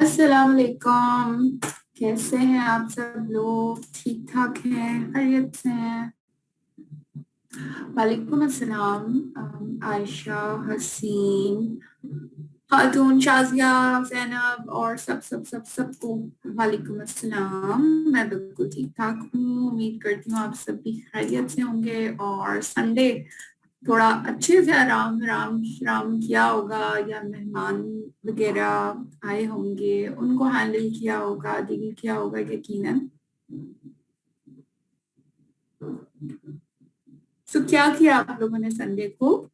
अस्सलाम वालेकुम। कैसे हैं आप सब लोग? ठीक ठाक हैं? खैरियत से हैं? वालेकुम अस्सलाम। आयशा, हसीन, खातून, शाजिया, जैनब और सबको वालेकुम अस्सलाम। मैं बिल्कुल ठीक ठाक हूँ। उम्मीद करती हूँ आप सब भी खैरियत से होंगे और संडे थोड़ा अच्छे से आराम राम राम किया होगा, या मेहमान वगैरह आए होंगे उनको हैंडल किया होगा, डील किया होगा यकीनन। तो क्या किया आप लोगों ने संडे को?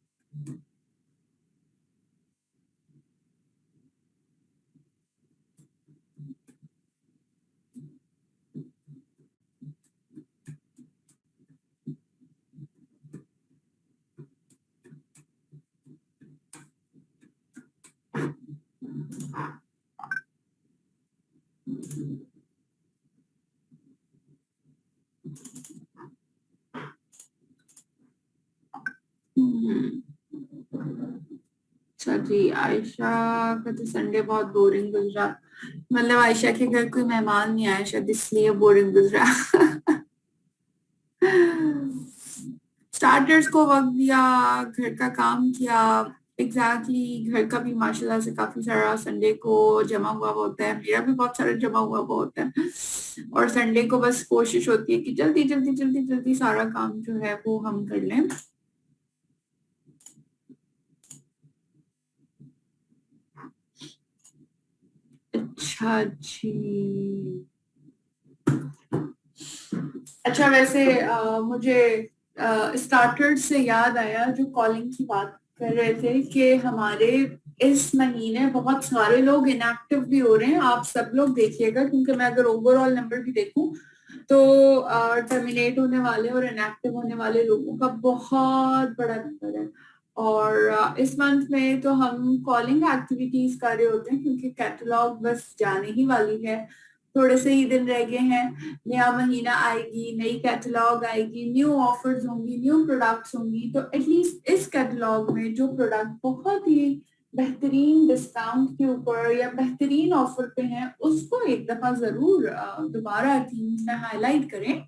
हम्म, अच्छा जी। आयशा का तो संडे बहुत बोरिंग गुजरा। मतलब आयशा के घर कोई मेहमान नहीं आया शायद, इसलिए बोरिंग गुजरा। स्टार्टर्स को वक्त दिया, घर का काम किया। एग्जैक्टली घर का भी माशाल्लाह से काफी सारा संडे को जमा हुआ होता है। मेरा भी बहुत सारा जमा हुआ होता है। और संडे को बस कोशिश होती है कि जल्दी जल्दी जल्दी जल्दी सारा काम जो है वो हम कर लें। अच्छा जी। अच्छा, वैसे मुझे स्टार्टर से याद आया, जो कॉलिंग की बात कर रहे थे कि हमारे इस महीने बहुत सारे लोग इनएक्टिव भी हो रहे हैं। आप सब लोग देखिएगा, क्योंकि मैं अगर ओवरऑल नंबर भी देखूं तो टर्मिनेट होने वाले और इनएक्टिव होने वाले लोगों का बहुत बड़ा नंबर है। और इस मंथ में तो हम कॉलिंग एक्टिविटीज कर रहे होते हैं, क्योंकि कैटलॉग बस जाने ही वाली है। थोड़े से ही दिन रह गए हैं, नया महीना आएगी, नई कैटलॉग आएगी, न्यू ऑफर्स होंगी, न्यू प्रोडक्ट्स होंगी। तो एटलीस्ट इस कैटलॉग में जो प्रोडक्ट बहुत ही बेहतरीन डिस्काउंट के ऊपर या बेहतरीन ऑफर पे हैं, उसको एक दफा जरूर दोबारा टीम में हाईलाइट करें।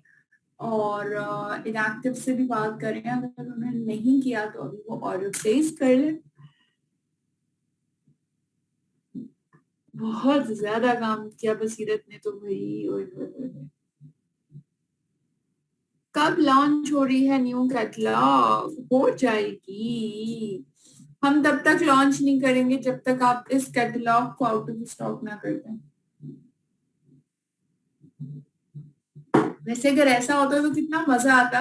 और इनएक्टिव से भी बात करें, अगर उन्होंने नहीं किया तो अभी वो ऑर्डर प्लेस कर लें। बहुत ज्यादा काम किया बसीरत ने तो भाई, ओए ओए ओए। कब लॉन्च हो रही है न्यू कैटलॉग? हो जाएगी। हम तब तक लॉन्च नहीं करेंगे जब तक आप इस कैटलॉग को आउट ऑफ स्टॉक ना कर दें। वैसे अगर ऐसा होता तो कितना मजा आता,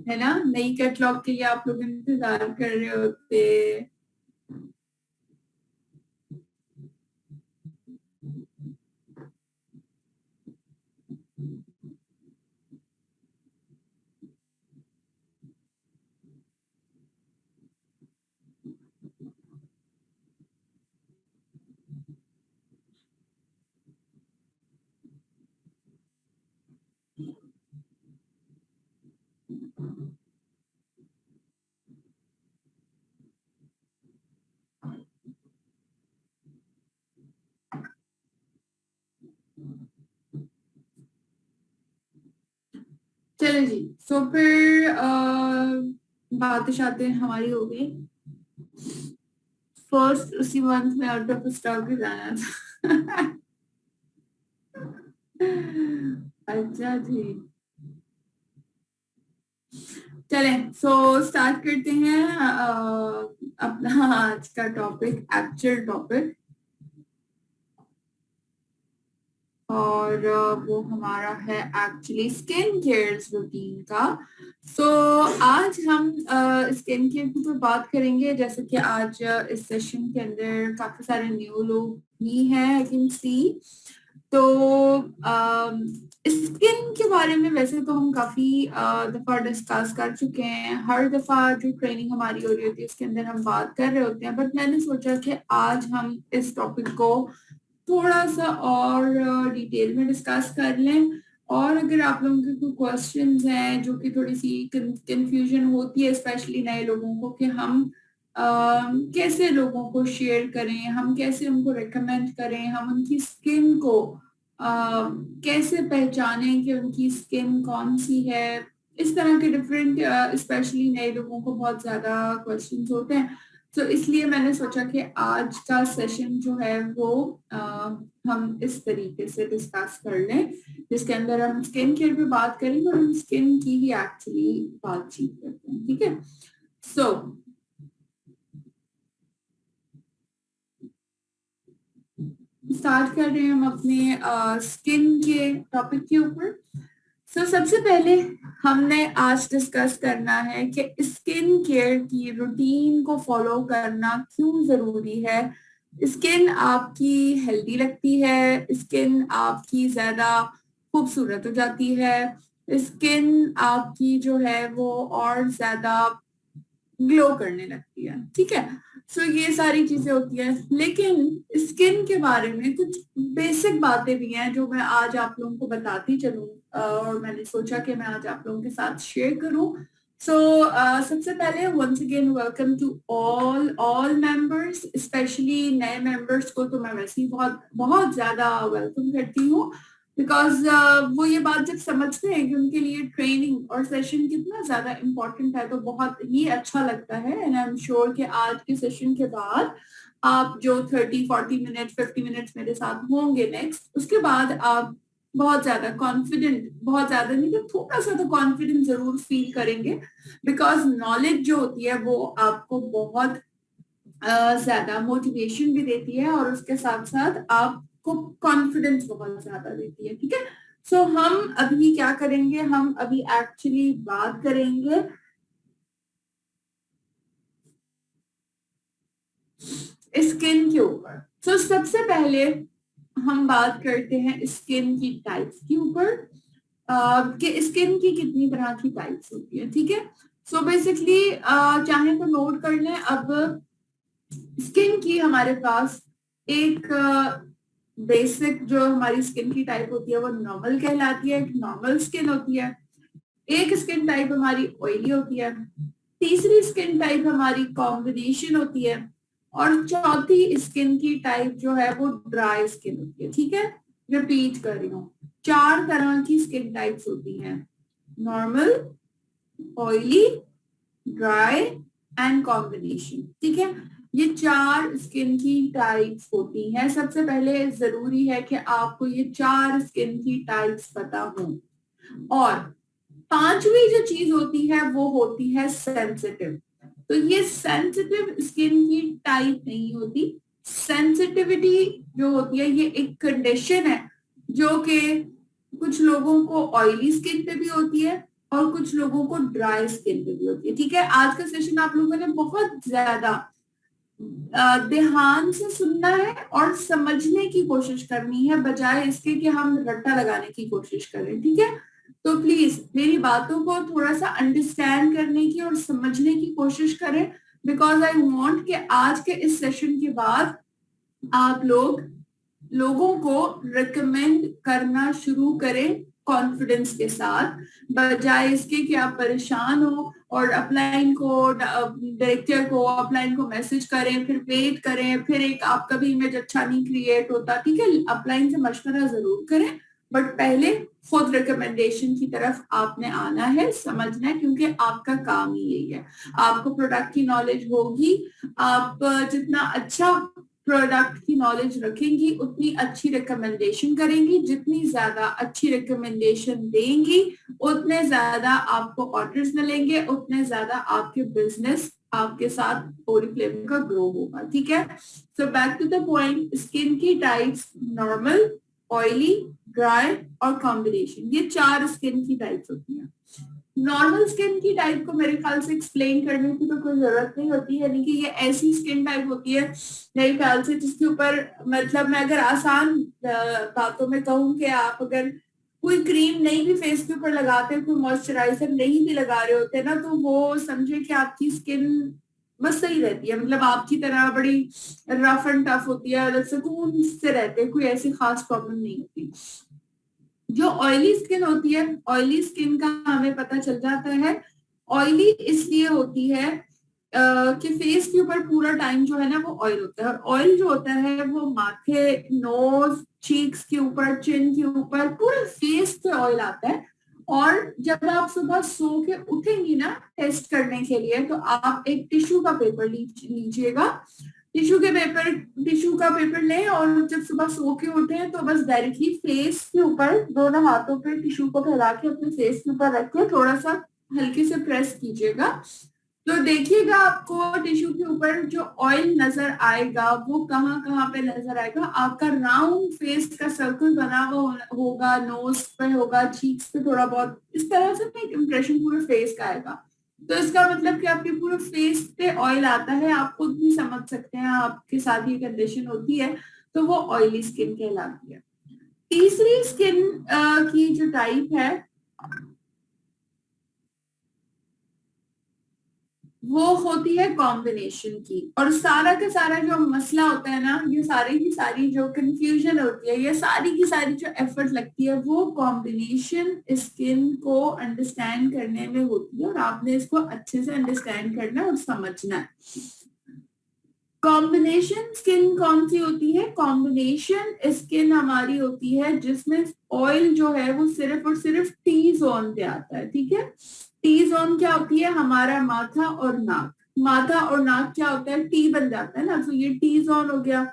है ना? नई कैटलॉग के लिए आप लोग इंतजार कर रहे होते। चलो जी। तो फिर बातें शातें हमारी हो गई। फर्स्ट उसी मंथ में आउट ऑफ स्टॉक भी जाना था। अच्छा जी। चलें, सो स्टार्ट करते हैं अपना आज का टॉपिक, एक्चुअल टॉपिक। और वो हमारा है एक्चुअली स्किन केयर रूटीन का। सो आज हम स्किन केयर की तो बात करेंगे, जैसे कि आज इस सेशन के अंदर काफी सारे न्यू लोग भी हैं, आई कैन सी। तो स्किन के बारे में वैसे तो हम काफी दफा डिस्कस कर चुके हैं। हर दफा जो ट्रेनिंग हमारी हो रही होती है उसके अंदर हम बात कर रहे होते हैं, बट मैंने सोचा कि आज हम इस टॉपिक को थोड़ा सा और डिटेल में डिस्कस कर लें। और अगर आप लोगों के कोई क्वेश्चंस हैं जो कि थोड़ी सी कंफ्यूजन होती है, स्पेशली नए लोगों को, कि हम कैसे लोगों को शेयर करें, हम कैसे उनको रेकमेंड करें, हम उनकी स्किन को कैसे पहचानें कि उनकी स्किन कौन सी है। इस तरह के डिफरेंट, स्पेशली नए लोगों को बहुत ज्यादा क्वेश्चंस होते हैं। तो इसलिए मैंने सोचा कि आज का सेशन जो है वो हम इस तरीके से डिस्कस कर लें, जिसके अंदर हम स्किन केयर पे बात करेंगे और हम स्किन की ही एक्चुअली बातचीत करते हैं। ठीक है, सो स्टार्ट कर रहे हैं हम अपने स्किन के टॉपिक के ऊपर। सबसे पहले हमने आज डिस्कस करना है कि स्किन केयर की रूटीन को फॉलो करना क्यों जरूरी है। स्किन आपकी हेल्दी लगती है, स्किन आपकी ज्यादा खूबसूरत हो जाती है, स्किन आपकी जो है वो और ज्यादा ग्लो करने लगती है। ठीक है, ये सारी चीजें होती है, लेकिन स्किन के बारे में कुछ बेसिक बातें भी हैं जो मैं आज आप लोगों को बताती चलूं, और मैंने सोचा कि मैं आज आप लोगों के साथ शेयर करूं। सबसे पहले once again welcome to all members, specially नए मेंबर्स को तो मैं वैसे ही बहुत बहुत ज्यादा वेलकम करती हूँ, बिकॉज वो ये बात जब समझते हैं कि उनके लिए ट्रेनिंग और सेशन कितना ज्यादा इम्पोर्टेंट है, तो बहुत ही अच्छा लगता है। एंड आई एम श्योर कि आज के सेशन के बाद आप जो 30 40 मिनट 50 मिनट्स मेरे साथ होंगे नेक्स्ट, उसके बाद आप बहुत ज्यादा कॉन्फिडेंट, बहुत ज्यादा नहीं तो थोड़ा सा तो कॉन्फिडेंट जरूर फील करेंगे, बिकॉज नॉलेज जो होती है वो आपको बहुत ज्यादा मोटिवेशन भी देती है और उसके साथ साथ आपको कॉन्फिडेंस बहुत ज्यादा देती है। ठीक है, हम अभी क्या करेंगे, हम अभी एक्चुअली बात करेंगे स्किन के ऊपर। सबसे पहले हम बात करते हैं स्किन की टाइप्स के ऊपर, कि स्किन की कितनी तरह की टाइप्स होती है। ठीक है, बेसिकली चाहे तो नोट कर लें। अब स्किन की हमारे पास एक बेसिक जो हमारी स्किन की टाइप होती है वो नॉर्मल कहलाती है, एक नॉर्मल स्किन होती है। एक स्किन टाइप हमारी ऑयली होती है, तीसरी स्किन टाइप हमारी कॉम्बिनेशन होती है, और चौथी स्किन की टाइप जो है वो ड्राई स्किन होती है। ठीक है, रिपीट कर रही हूँ, 4 तरह की स्किन टाइप्स होती हैं, normal, oily, dry and combination. ठीक है, ये 4 स्किन की टाइप्स होती हैं। सबसे पहले जरूरी है कि आपको ये 4 स्किन की टाइप्स पता हो। और पांचवी जो चीज होती है वो होती है सेंसिटिव। तो ये सेंसिटिव स्किन की टाइप नहीं होती। सेंसिटिविटी जो होती है ये एक कंडीशन है जो कि कुछ लोगों को ऑयली स्किन पे भी होती है और कुछ लोगों को ड्राई स्किन पे भी होती है। ठीक है, आज का सेशन आप लोगों ने बहुत ज्यादा ध्यान से सुनना है और समझने की कोशिश करनी है, बजाय इसके कि हम रट्टा लगाने की कोशिश करें। ठीक है, तो प्लीज मेरी बातों को थोड़ा सा अंडरस्टैंड करने की और समझने की कोशिश करें, बिकॉज आई वांट कि आज के इस सेशन के बाद आप लोगों को रिकमेंड करना शुरू करें कॉन्फिडेंस के साथ, बजाय इसके कि आप परेशान हो और अपलाइन को, डायरेक्टर को अपलाइन को मैसेज करें, फिर वेट करें, फिर एक आपका भी इमेज अच्छा नहीं क्रिएट होता। ठीक है, अपलाइन से मशवरा जरूर करें, बट पहले खुद रिकमेंडेशन की तरफ आपने आना है, समझना है, क्योंकि आपका काम ही यही है। आपको प्रोडक्ट की नॉलेज होगी, आप जितना अच्छा प्रोडक्ट की नॉलेज रखेंगी उतनी अच्छी रिकमेंडेशन करेंगी, जितनी ज्यादा अच्छी रिकमेंडेशन देंगी उतने ज्यादा आपको ऑर्डर्स मिलेंगे, उतने ज्यादा आपके बिजनेस आपके साथ ओरिफ्लेम का ग्रो होगा। ठीक है, back to the point, skin की टाइप्स नॉर्मल, ऑयली, ड्राई और कॉम्बिनेशन, ये 4 स्किन की टाइप्स होती हैं। नॉर्मल स्किन की टाइप को मेरे ख्याल से एक्सप्लेन करने की तो कोई जरूरत नहीं होती है, यानी कि ये ऐसी स्किन टाइप होती है मेरे ख्याल से जिसके ऊपर, मतलब मैं अगर आसान बातों में कहूँ कि आप अगर कोई क्रीम नहीं भी फेस के ऊपर लगाते, कोई मॉइस्चराइजर नहीं भी लगा रहे होते ना, तो वो समझे कि आपकी स्किन बस सही रहती है, मतलब आपकी तरह बड़ी रफ एंड टफ होती है, अलग सुकून से रहते हैं, कोई ऐसी खास प्रॉब्लम नहीं होती। जो ऑयली स्किन होती है, ऑयली स्किन का हमें पता चल जाता है, ऑयली इसलिए होती है कि फेस के ऊपर पूरा टाइम जो है ना वो ऑयल होता है, और ऑयल जो होता है वो माथे, नोज, चीक्स के ऊपर, चिन के ऊपर, पूरे फेस पे ऑयल आता है। और जब आप सुबह सो के उठेंगी ना टेस्ट करने के लिए, तो आप एक टिश्यू का पेपर लीजिएगा। टिश्यू का पेपर लें, और जब सुबह सो के उठे तो बस डायरेक्टली फेस के ऊपर दोनों हाथों पे टिश्यू को फैला के अपने फेस के ऊपर रख के थोड़ा सा हल्के से प्रेस कीजिएगा। तो देखिएगा आपको टिश्यू के ऊपर जो ऑयल नजर आएगा वो कहाँ कहाँ पे नजर आएगा। आपका राउंड फेस का सर्कल बना हुआ होगा, नोज पे होगा, चीक्स पे थोड़ा बहुत, इस तरह से एक इम्प्रेशन पूरे फेस का आएगा। तो इसका मतलब कि आपके पूरे फेस पे ऑयल आता है। आप खुद भी समझ सकते हैं, आपके साथ ये कंडीशन होती है तो वो ऑयली स्किन कहलाती है। तीसरी स्किन की जो टाइप है वो होती है कॉम्बिनेशन की। और सारा का सारा जो मसला होता है ना, ये सारी की सारी जो कंफ्यूजन होती है, ये सारी की सारी जो एफर्ट लगती है वो कॉम्बिनेशन स्किन को अंडरस्टैंड करने में होती है। और आपने इसको अच्छे से अंडरस्टैंड करना और समझना है। कॉम्बिनेशन स्किन कौन सी होती है? कॉम्बिनेशन स्किन हमारी होती है जिसमें ऑयल जो है वो सिर्फ और सिर्फ टी जोन पे आता है। ठीक है, टी जोन क्या होती है? हमारा माथा और नाक। माथा और नाक क्या होता है? टी बन जाता है ना, तो ये टी जोन हो गया।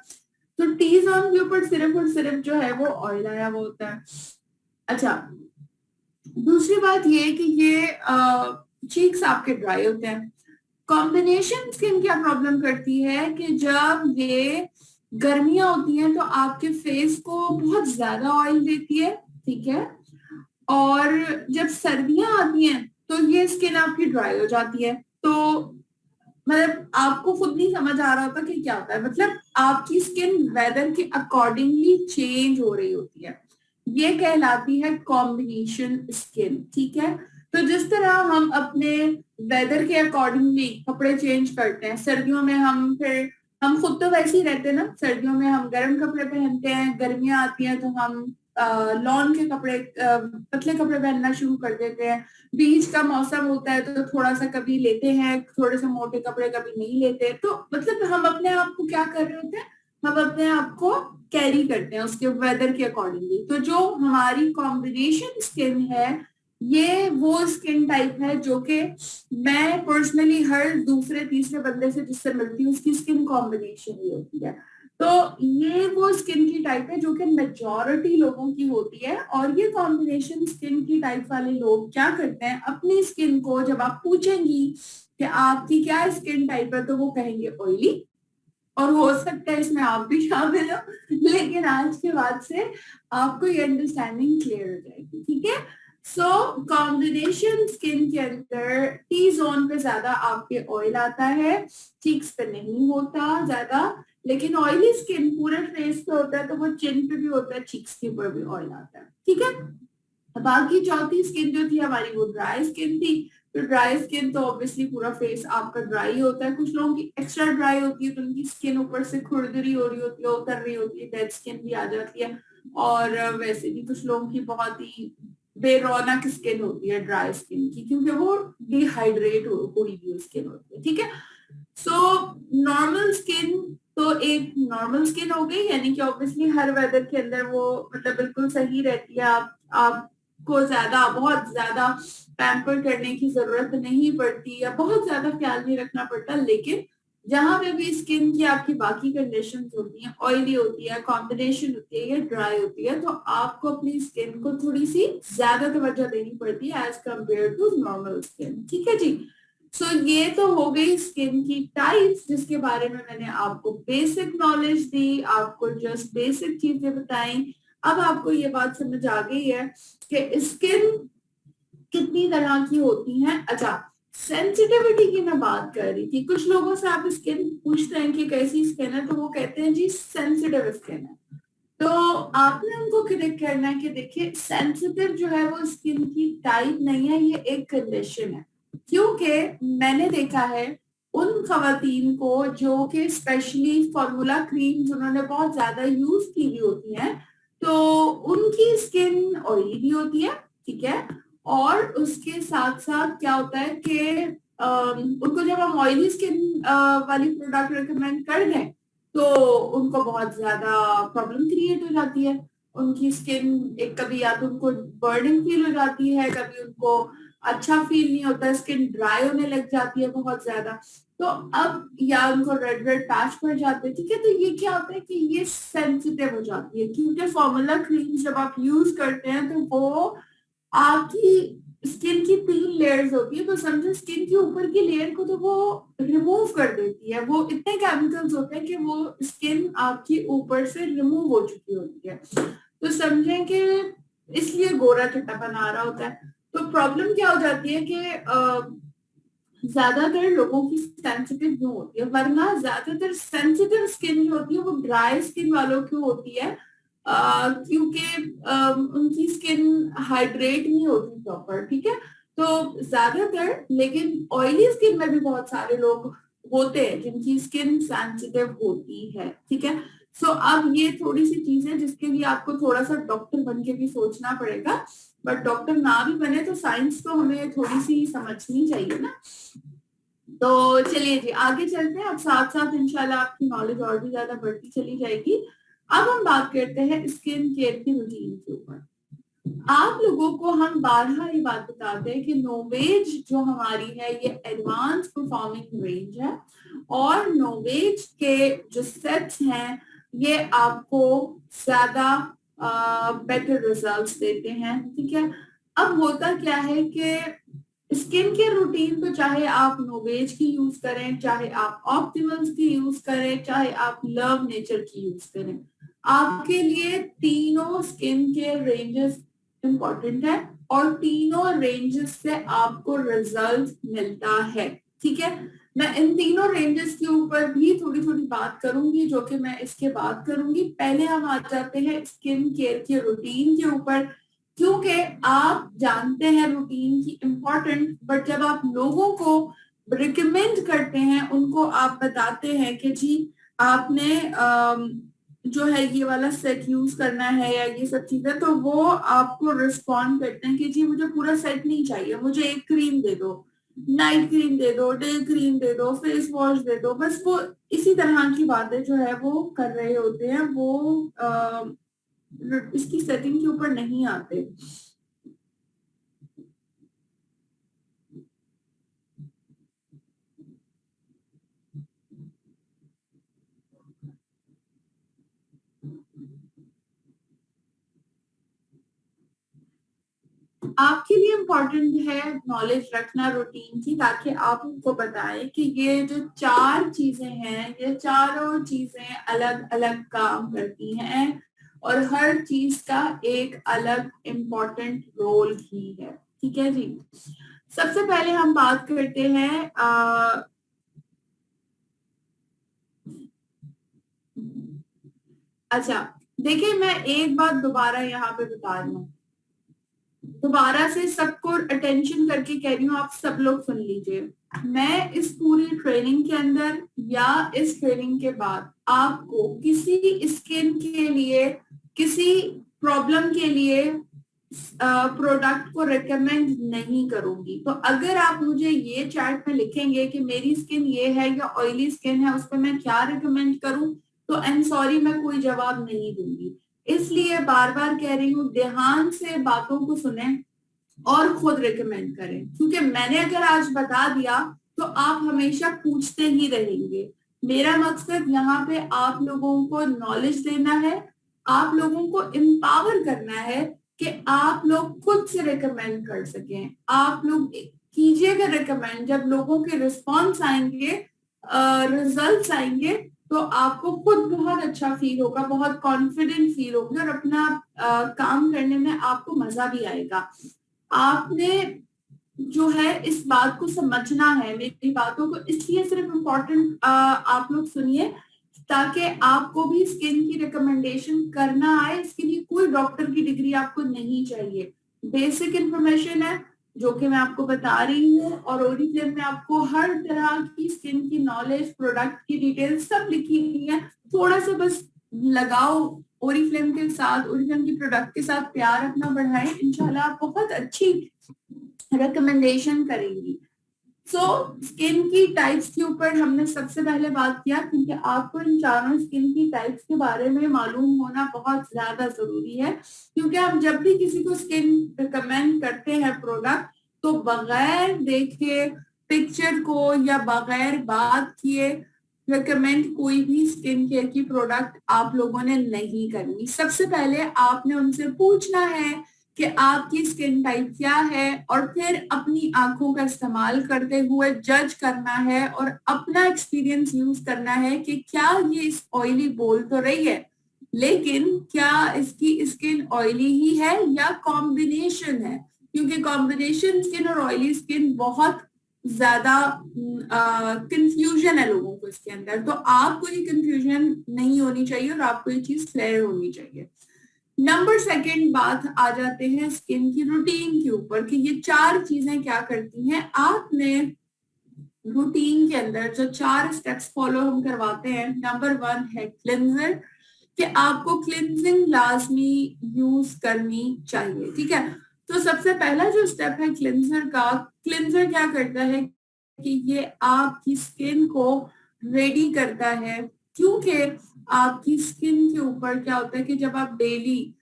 तो टी जोन के ऊपर सिर्फ और सिर्फ जो है वो ऑयल आया वो होता है। अच्छा, दूसरी बात ये कि ये चीक्स आपके ड्राई होते हैं। कॉम्बिनेशन स्किन क्या प्रॉब्लम करती है कि जब ये गर्मियां होती हैं तो आपके फेस को बहुत ज्यादा ऑयल देती है। ठीक है, और जब सर्दियां आती हैं तो ये स्किन आपकी ड्राई हो जाती है। तो मतलब आपको खुद नहीं समझ आ रहा होता कि क्या होता है, मतलब आपकी स्किन वेदर के अकॉर्डिंगली चेंज हो रही होती है। ये कहलाती है कॉम्बिनेशन स्किन। ठीक है, तो जिस तरह हम अपने वेदर के अकॉर्डिंगली कपड़े चेंज करते हैं, सर्दियों में हम खुद तो वैसे ही रहते हैं ना, सर्दियों में हम गर्म कपड़े पहनते हैं, गर्मियां आती हैं तो हम लॉन के कपड़े, पतले कपड़े पहनना शुरू कर देते हैं। बीच का मौसम होता है तो थोड़ा सा कभी लेते हैं थोड़े से मोटे कपड़े, कभी नहीं लेते। तो मतलब हम अपने आप को क्या कर रहे होते हैं? हम अपने आप को कैरी करते हैं उसके वेदर के अकॉर्डिंगली। तो जो हमारी कॉम्बिनेशन स्किन है, ये वो स्किन टाइप है जो कि मैं पर्सनली हर दूसरे तीसरे बंदे से जिससे मिलती हूँ उसकी स्किन कॉम्बिनेशन ही होती है। तो ये वो स्किन की टाइप है जो कि मेजॉरिटी लोगों की होती है। और ये कॉम्बिनेशन स्किन की टाइप वाले लोग क्या करते हैं, अपनी स्किन को जब आप पूछेंगी कि आपकी क्या स्किन टाइप है तो वो कहेंगे ऑयली। और हो सकता है इसमें आप भी शामिल हो, लेकिन आज के बाद से आपको ये अंडरस्टैंडिंग क्लियर हो जाएगी। ठीक है, सो कॉम्बिनेशन स्किन के अंदर टी जोन पे ज्यादा आपके ऑयल आता है, चीक्स पे नहीं होता ज्यादा। लेकिन ऑयली स्किन पूरे फेस पे होता है तो वो चिन पे भी होता है, चीक्स के ऊपर भी ऑयल आता है। ठीक है, बाकी चौथी स्किन जो थी हमारी वो ड्राई स्किन थी। तो ड्राई स्किन तो ऑब्वियसली पूरा फेस आपका ड्राई होता है। कुछ लोगों की एक्स्ट्रा ड्राई होती है तो उनकी स्किन ऊपर से खुरदरी हो रही होती है, उतर रही होती है, डेड स्किन भी आ जाती है। और वैसे भी कुछ लोगों की बहुत ही बेरौनक स्किन होती है ड्राई स्किन की, क्योंकि वो डिहाइड्रेट हुई भी स्किन होती है। ठीक है, सो नॉर्मल स्किन तो एक नॉर्मल स्किन हो गई, यानी कि ऑब्वियसली हर वेदर के अंदर वो मतलब बिल्कुल सही रहती है। आपको ज्यादा बहुत ज्यादा पैम्पर करने की जरूरत नहीं पड़ती या बहुत ज्यादा ख्याल नहीं रखना पड़ता। लेकिन जहां पे भी स्किन की आपकी बाकी कंडीशंस होती हैं, ऑयली होती है, कॉम्बिनेशन होती है या ड्राई होती है, तो आपको अपनी स्किन को थोड़ी सी ज्यादा तवज्जो देनी पड़ती है as compare to normal skin. ठीक है जी, सो ये तो हो गई स्किन की टाइप्स जिसके बारे में मैंने आपको बेसिक नॉलेज दी, आपको जस्ट बेसिक चीजें बताई। अब आपको ये बात समझ आ गई है कि स्किन कितनी तरह की होती हैं। अच्छा, सेंसिटिविटी की मैं बात कर रही थी। कुछ लोगों से आप स्किन पूछते हैं कि कैसी स्किन है, तो वो कहते हैं जी सेंसिटिव स्किन है। तो आपने उनको क्लिक करना है कि देखिए सेंसिटिव जो है वो स्किन की टाइप नहीं है, ये एक कंडीशन है। क्योंकि मैंने देखा है उन खवातीन को जो कि स्पेशली फॉर्मूला क्रीम जिन्होंने बहुत ज्यादा यूज की हुई होती हैं, तो उनकी स्किन ऑयली भी होती है। ठीक है, और उसके साथ साथ क्या होता है कि उनको जब हम ऑयली स्किन वाली प्रोडक्ट रिकमेंड कर दें तो उनको बहुत ज्यादा प्रॉब्लम क्रिएट हो जाती है। उनकी स्किन एक कभी या तो उनको बर्निंग फील हो जाती है, कभी उनको अच्छा फील नहीं होता, स्किन ड्राई होने लग जाती है बहुत ज्यादा। तो अब या उनको रेड रेड पैच पड़ जाते हैं, ठीक है। तो ये क्या होता है कि ये सेंसिटिव हो जाती है, क्योंकि फॉर्मूला क्रीम जब आप यूज करते हैं तो वो आपकी स्किन की 3 लेयर्स होती है, तो समझो स्किन के ऊपर की लेयर को तो वो रिमूव कर देती है। वो इतने केमिकल्स होते हैं कि वो स्किन आपकी ऊपर से रिमूव हो चुकी होती है। तो समझें कि इसलिए गोरा चिट्टापन आ रहा होता है। तो प्रॉब्लम क्या हो जाती है कि ज्यादातर लोगों की सेंसिटिव क्यों होती है, वरना ज्यादातर सेंसिटिव स्किन जो होती है वो ड्राई स्किन वालों की होती है, क्योंकि उनकी स्किन हाइड्रेट नहीं होती प्रॉपर, ठीक है। तो ज्यादातर, लेकिन ऑयली स्किन में भी बहुत सारे लोग होते हैं जिनकी स्किन सेंसिटिव होती है, ठीक है। सो अब ये थोड़ी सी चीजें जिसके लिए आपको थोड़ा सा डॉक्टर बन के भी सोचना पड़ेगा, बट डॉक्टर ना भी बने तो साइंस तो हमें थोड़ी सी समझनी चाहिए ना। तो चलिए जी आगे चलते हैं, अब साथ साथ इंशाल्लाह आपकी नॉलेज और भी ज्यादा बढ़ती चली जाएगी। अब हम बात करते हैं स्किन केयर की रूटीन के ऊपर। आप लोगों को हम बारहा ये बात बताते हैं कि नोवेज जो हमारी है ये एडवांस परफॉर्मिंग रेंज है, और नोवेज के जो सेट्स हैं ये आपको ज्यादा बेटर रिजल्ट्स देते हैं, ठीक है। अब होता क्या है कि स्किन केयर रूटीन तो चाहे आप नोवेज की यूज करें, चाहे आप ऑप्टिमल्स की यूज करें, चाहे आप लव नेचर की यूज करें, आपके लिए तीनों स्किन केयर रेंजेस इम्पोर्टेंट है, और तीनों रेंजेस से आपको रिजल्ट मिलता है, ठीक है। मैं इन तीनों रेंजेस के ऊपर भी थोड़ी थोड़ी बात करूंगी, जो कि मैं इसके बाद करूंगी। पहले हम आ जाते हैं स्किन केयर के रूटीन के ऊपर, क्योंकि आप जानते हैं रूटीन की इम्पोर्टेंट, बट जब आप लोगों को रिकमेंड करते हैं, उनको आप बताते हैं कि जी आपने जो है ये वाला सेट यूज करना है या ये सब चीजें, तो वो आपको रिस्पॉन्ड करते हैं कि जी मुझे पूरा सेट नहीं चाहिए, मुझे एक क्रीम दे दो, नाइट क्रीम दे दो, डे क्रीम दे दो, फेस वॉश दे दो, बस वो इसी तरह की बातें जो है वो कर रहे होते हैं, वो इसकी सेटिंग के ऊपर नहीं आते। आपके लिए इम्पोर्टेंट है नॉलेज रखना रूटीन की, ताकि आप उनको बताएं कि ये जो 4 चीजें हैं ये चारों चीजें अलग अलग काम करती हैं, और हर चीज का एक अलग इम्पोर्टेंट रोल भी है, ठीक है जी। सबसे पहले हम बात करते हैं अच्छा, देखिए मैं एक बात दोबारा यहाँ पे बता रही हूँ, दोबारा से सबको अटेंशन करके कह रही हूँ, आप सब लोग सुन लीजिए। मैं इस पूरी ट्रेनिंग के अंदर या इस ट्रेनिंग के बाद आपको किसी स्किन के लिए, किसी प्रॉब्लम के लिए प्रोडक्ट को रेकमेंड नहीं करूंगी। तो अगर आप मुझे ये चैट में लिखेंगे कि मेरी स्किन ये है या ऑयली स्किन है, उस पर मैं क्या रिकमेंड करूं, तो आई एम सॉरी, मैं कोई जवाब नहीं दूंगी। इसलिए बार बार कह रही हूँ, ध्यान से बातों को सुने और खुद रिकमेंड करें, क्योंकि मैंने अगर आज बता दिया तो आप हमेशा पूछते ही रहेंगे। मेरा मकसद यहाँ पे आप लोगों को नॉलेज देना है, आप लोगों को एम्पावर करना है कि आप लोग खुद से रिकमेंड कर सकें। आप लोग कीजिएगा रिकमेंड, जब लोगों के रिस्पॉन्स आएंगे, रिजल्ट्स आएंगे, तो आपको खुद बहुत अच्छा फील होगा, बहुत कॉन्फिडेंट फील होगा, और अपना काम करने में आपको मजा भी आएगा। आपने जो है इस बात को समझना है, मेरी बातों को इसलिए सिर्फ इम्पोर्टेंट आप लोग सुनिए, ताकि आपको भी स्किन की रिकमेंडेशन करना आए। इसके लिए कोई डॉक्टर की डिग्री आपको नहीं चाहिए, बेसिक इंफॉर्मेशन है जो कि मैं आपको बता रही हूँ, और ओरिफ्लेम में आपको हर तरह की स्किन की नॉलेज, प्रोडक्ट की डिटेल सब लिखी हुई है। थोड़ा सा बस लगाओ ओरिफ्लेम के साथ, ओरिफ्लेम की प्रोडक्ट के साथ प्यार अपना बढ़ाएं, इंशाल्लाह आप बहुत अच्छी रिकमेंडेशन करेंगी। स्किन की टाइप्स के ऊपर हमने सबसे पहले बात किया, क्योंकि आपको इन चारों स्किन की टाइप्स के बारे में मालूम होना बहुत ज्यादा जरूरी है, क्योंकि आप जब भी किसी को स्किन रिकमेंड करते हैं प्रोडक्ट, तो बगैर देखे पिक्चर को या बगैर बात किए रिकमेंड कोई भी स्किन केयर की प्रोडक्ट आप लोगों ने नहीं करनी। सबसे पहले आपने उनसे पूछना है कि आपकी स्किन टाइप क्या है, और फिर अपनी आंखों का इस्तेमाल करते हुए जज करना है और अपना एक्सपीरियंस यूज करना है कि क्या ये इस ऑयली बोल तो रही है, लेकिन क्या इसकी स्किन ऑयली ही है या कॉम्बिनेशन है, क्योंकि कॉम्बिनेशन स्किन और ऑयली स्किन बहुत ज्यादा कंफ्यूजन है लोगों को इसके अंदर। तो आपको ये कंफ्यूजन नहीं होनी चाहिए और आपको ये चीज क्लियर होनी चाहिए। नंबर सेकंड बात आ जाते हैं स्किन की रूटीन के ऊपर कि ये चार चीजें क्या करती हैं। आपने रूटीन के अंदर जो 4 स्टेप्स फॉलो हम करवाते हैं, नंबर 1 है क्लिनजर, कि आपको क्लिनजिंग लाजमी यूज करनी चाहिए, ठीक है। तो सबसे पहला जो स्टेप है क्लिनजर का, क्लिनजर क्या करता है कि ये आपकी स्किन को रेडी करता है, क्योंकि आपकी स्किन के ऊपर क्या होता है कि जब आप डेली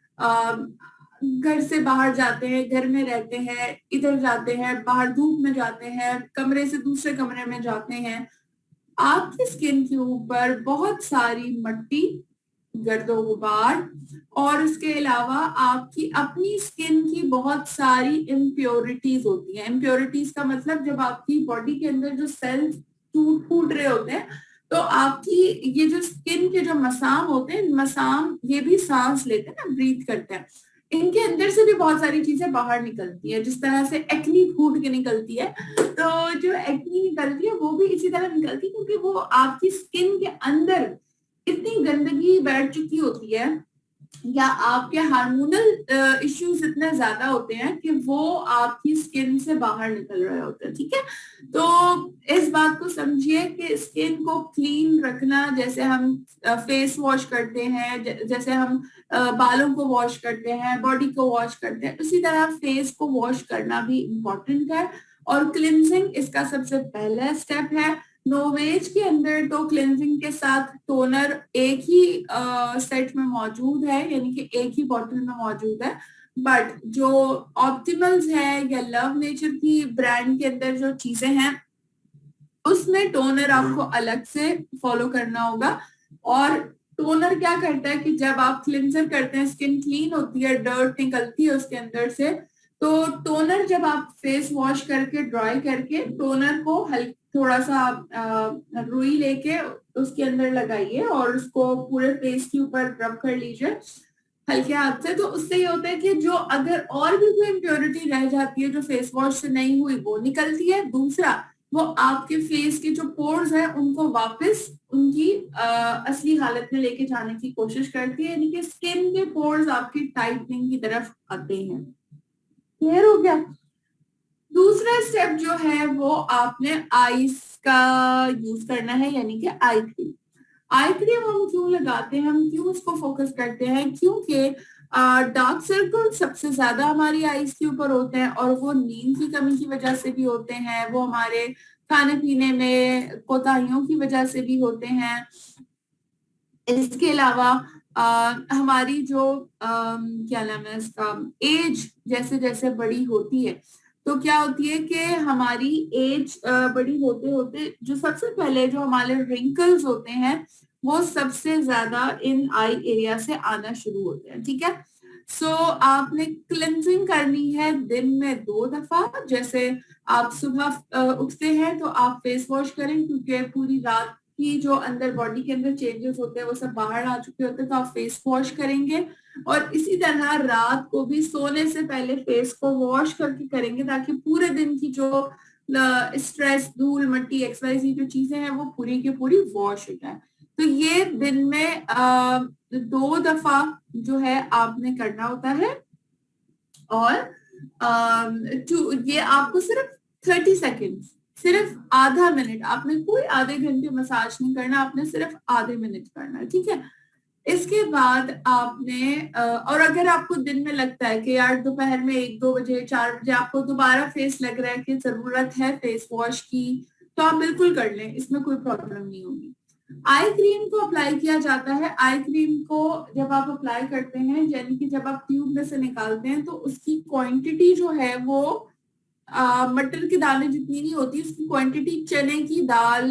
घर से बाहर जाते हैं, घर में रहते हैं, इधर जाते हैं, बाहर धूप में जाते हैं, कमरे से दूसरे कमरे में जाते हैं, आपकी स्किन के ऊपर बहुत सारी मट्टी, गर्दो गुबार, और इसके अलावा आपकी अपनी स्किन की बहुत सारी इम्प्योरिटीज होती हैं। इम्प्योरिटीज का मतलब जब आपकी बॉडी के अंदर जो सेल्स टूट फूट रहे होते हैं, तो आपकी ये जो स्किन के जो मसाम होते हैं, मसाम ये भी सांस लेते हैं ना, ब्रीथ करते हैं, इनके अंदर से भी बहुत सारी चीजें बाहर निकलती है। जिस तरह से एक्नी फूट के निकलती है, तो जो एक्नी निकलती है वो भी इसी तरह निकलती है, क्योंकि वो आपकी स्किन के अंदर इतनी गंदगी बैठ चुकी होती है, या आपके हार्मोनल इश्यूज इतने ज्यादा होते हैं कि वो आपकी स्किन से बाहर निकल रहे होते हैं, ठीक है। तो इस बात को समझिए कि स्किन को क्लीन रखना, जैसे हम फेस वॉश करते हैं, जैसे हम बालों को वॉश करते हैं, बॉडी को वॉश करते हैं, उसी तरह फेस को वॉश करना भी इम्पोर्टेंट है, और क्लिनजिंग इसका सबसे पहला स्टेप है। नोवेज के अंदर तो क्लेंजिंग के साथ टोनर एक ही सेट में मौजूद है, यानी कि एक ही बॉटल में मौजूद है, बट जो ऑप्टिमल्स है या लव नेचर की ब्रांड के अंदर जो चीजें हैं, उसमें टोनर आपको अलग से फॉलो करना होगा। और टोनर क्या करता है कि जब आप क्लिंजर करते हैं, स्किन क्लीन होती है, डर्ट निकलती है उसके अंदर से, तो टोनर जब आप फेस वॉश करके ड्राई करके टोनर को थोड़ा सा रुई लेके उसके अंदर लगाइए और उसको पूरे फेस के ऊपर रब कर लीजिए हल्के हाथ से। तो उससे ये होता है कि जो अगर और भी कोई इम्प्योरिटी रह जाती है जो फेस वॉश से नहीं हुई, वो निकलती है। दूसरा, वो आपके फेस के जो पोर्स हैं उनको वापस उनकी असली हालत में लेके जाने की कोशिश करती है, यानी कि स्किन के पोर्स आपकी टाइटनिंग की तरफ आते हैं। क्लियर हो गया? दूसरा स्टेप जो है वो आपने आईज का यूज करना है, यानी कि आई क्रीम। आई क्रीम हम क्यों लगाते हैं, हम क्यों उसको फोकस करते हैं, क्योंकि डार्क सर्कल सबसे ज्यादा हमारी आईज के ऊपर होते हैं, और वो नींद की कमी की वजह से भी होते हैं, वो हमारे खाने पीने में कोताहियों की वजह से भी होते हैं। इसके अलावा हमारी जो क्या नाम है इसका, एज जैसे जैसे बड़ी होती है, तो क्या होती है कि हमारी एज बड़ी होते होते जो सबसे पहले जो हमारे रिंकल्स होते हैं, वो सबसे ज्यादा इन आई एरिया से आना शुरू होते हैं, ठीक है। सो आपने क्लेंजिंग करनी है दिन में 2 दफा। जैसे आप सुबह उठते हैं तो आप फेस वॉश करें, क्योंकि पूरी रात की जो अंदर बॉडी के अंदर चेंजेस होते हैं वो सब बाहर आ चुके होते हैं, तो आप फेस वॉश करेंगे। और इसी तरह रात को भी सोने से पहले फेस को वॉश करके करेंगे, ताकि पूरे दिन की जो स्ट्रेस, धूल मिट्टी, एक्सरसाइज जो चीजें हैं वो पूरी की पूरी वॉश हो जाए। तो ये दिन में 2 दफा जो है आपने करना होता है। और ये आपको सिर्फ 30 सेकेंड, सिर्फ आधा मिनट, आपने कोई आधे घंटे मसाज नहीं करना, आपने सिर्फ आधे मिनट करना है, ठीक है। इसके बाद आपने और अगर आपको दिन में लगता है कि यार दोपहर में 1-2 बजे 4 बजे आपको दोबारा फेस लग रहा है कि जरूरत है फेस वॉश की, तो आप बिल्कुल कर लें, इसमें कोई प्रॉब्लम नहीं होगी। आई क्रीम को अप्लाई किया जाता है। आई क्रीम को जब आप अप्लाई करते हैं, यानी कि जब आप ट्यूब में से निकालते हैं, तो उसकी क्वांटिटी जो है वो मटर के दाने जितनी नहीं होती, उसकी क्वांटिटी चने की दाल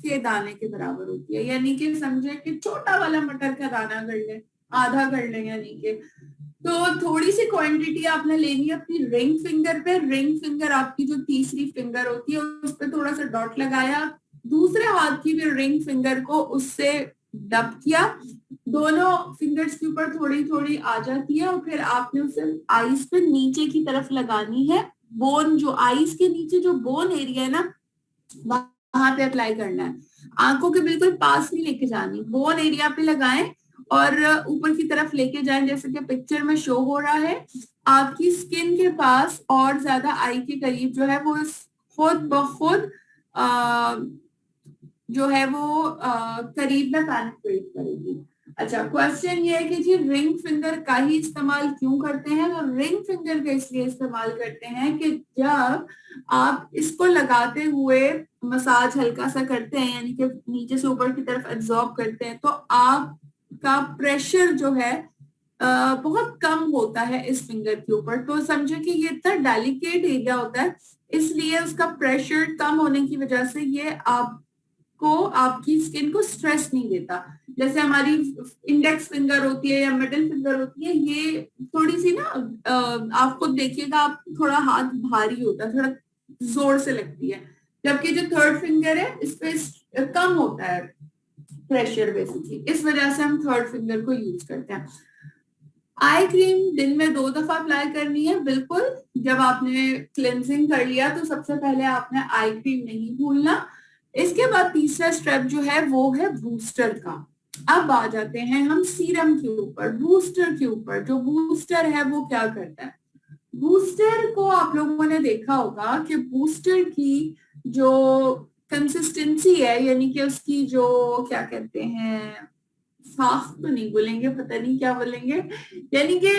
के दाने के बराबर होती है। यानी कि समझे कि छोटा वाला मटर का दाना कर ले, आधा कर ले, यानी कि तो थोड़ी सी क्वांटिटी आपने लेनी है अपनी रिंग फिंगर पे। रिंग फिंगर आपकी जो तीसरी फिंगर होती है उस पर थोड़ा सा डॉट लगाया, दूसरे हाथ की भी रिंग फिंगर को उससे डब किया, दोनों फिंगर्स के ऊपर थोड़ी थोड़ी आ जाती है, और फिर आपने उसे आईज पे नीचे की तरफ लगानी है। बोन जो आईज के नीचे जो बोन एरिया है ना, वहां पे अप्लाई करना है। आंखों के बिल्कुल पास नहीं लेके जानी, बोन एरिया पे लगाएं और ऊपर की तरफ लेके जाएं, जैसे कि पिक्चर में शो हो रहा है। आपकी स्किन के पास और ज्यादा आई के करीब जो है वो खुद ब खुद जो है वो करीब में पेनिट्रेट करेगी। अच्छा, क्वेश्चन ये है कि जी रिंग फिंगर का ही इस्तेमाल क्यों करते हैं? तो रिंग फिंगर का इसलिए इस्तेमाल करते हैं कि जब आप इसको लगाते हुए मसाज हल्का सा करते हैं, यानी कि नीचे से ऊपर की तरफ एब्जॉर्ब करते हैं, तो आपका प्रेशर जो है बहुत कम होता है इस फिंगर के ऊपर। तो समझे कि ये इतना डेलिकेट एरिया होता है, इसलिए उसका प्रेशर कम होने की वजह से ये आपको आपकी स्किन को स्ट्रेस नहीं देता। जैसे हमारी इंडेक्स फिंगर होती है या मिडिल फिंगर होती है, ये थोड़ी सी ना आप खुद देखिएगा, आप थोड़ा हाथ भारी होता है, थोड़ा जोर से लगती है, जबकि जो थर्ड फिंगर है इस पे कम होता है प्रेशर बेसिकली, इस वजह से हम थर्ड फिंगर को यूज करते हैं। आई क्रीम दिन में 2 दफा अप्लाई करनी है बिल्कुल। जब आपने क्लेंजिंग कर लिया तो सबसे पहले आपने आई क्रीम नहीं भूलना। इसके बाद तीसरा स्टेप जो है वो है बूस्टर का। अब आ जाते हैं हम सीरम के ऊपर, बूस्टर के ऊपर। जो बूस्टर है वो क्या करता है? बूस्टर को आप लोगों ने देखा होगा कि बूस्टर की जो कंसिस्टेंसी है, यानी कि उसकी जो क्या कहते हैं, साफ तो नहीं बोलेंगे, पता नहीं क्या बोलेंगे, यानी कि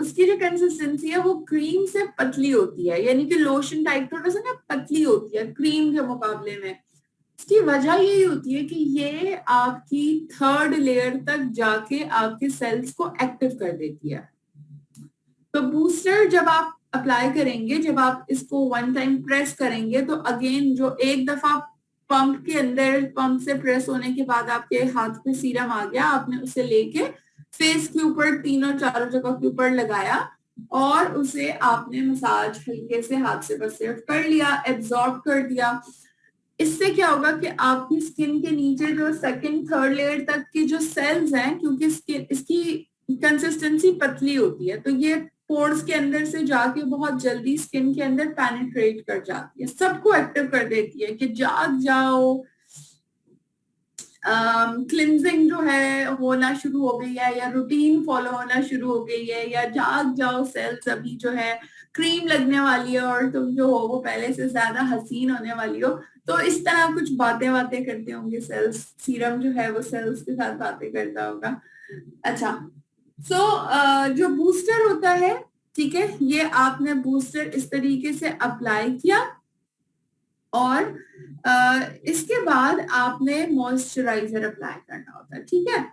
उसकी जो कंसिस्टेंसी है वो क्रीम से पतली होती है, यानी कि लोशन टाइप थोड़ा सा ना पतली होती है क्रीम के मुकाबले में। इसकी वजह यही होती है कि ये आपकी थर्ड लेयर तक जाके आपके सेल्स को एक्टिव कर देती है। तो बूस्टर जब आप अप्लाई करेंगे, जब आप इसको वन टाइम प्रेस करेंगे, तो अगेन जो एक दफा पंप के अंदर, पंप से प्रेस होने के बाद आपके हाथ पे सीरम आ गया, आपने उसे लेके फेस के ऊपर तीनों चारों जगह के ऊपर लगाया और उसे आपने मसाज हल्के से हाथ से बस सिर्फ कर लिया, एब्जॉर्ब कर दिया। इससे क्या होगा कि आपकी स्किन के नीचे जो सेकंड थर्ड लेयर तक की जो सेल्स हैं, क्योंकि स्किन इसकी कंसिस्टेंसी पतली होती है, तो ये पोर्स के अंदर से जाके बहुत जल्दी स्किन के अंदर पेनिट्रेट कर जाती है, सबको एक्टिव कर देती है कि जाग जाओ, क्लिनजिंग जो है होना शुरू हो गई है, या रूटीन फॉलो होना शुरू हो गई है, या जाग जाओ सेल्स अभी जो है क्रीम लगने वाली है और तुम जो हो वो पहले से ज्यादा हसीन होने वाली हो। तो इस तरह कुछ बातें बातें करते होंगे सेल्स, सीरम जो है वो सेल्स के साथ बातें करता होगा। अच्छा, जो बूस्टर होता है, ठीक है, ये आपने बूस्टर इस तरीके से अप्लाई किया और इसके बाद आपने मॉइस्चराइजर अप्लाई करना होता है, ठीक है।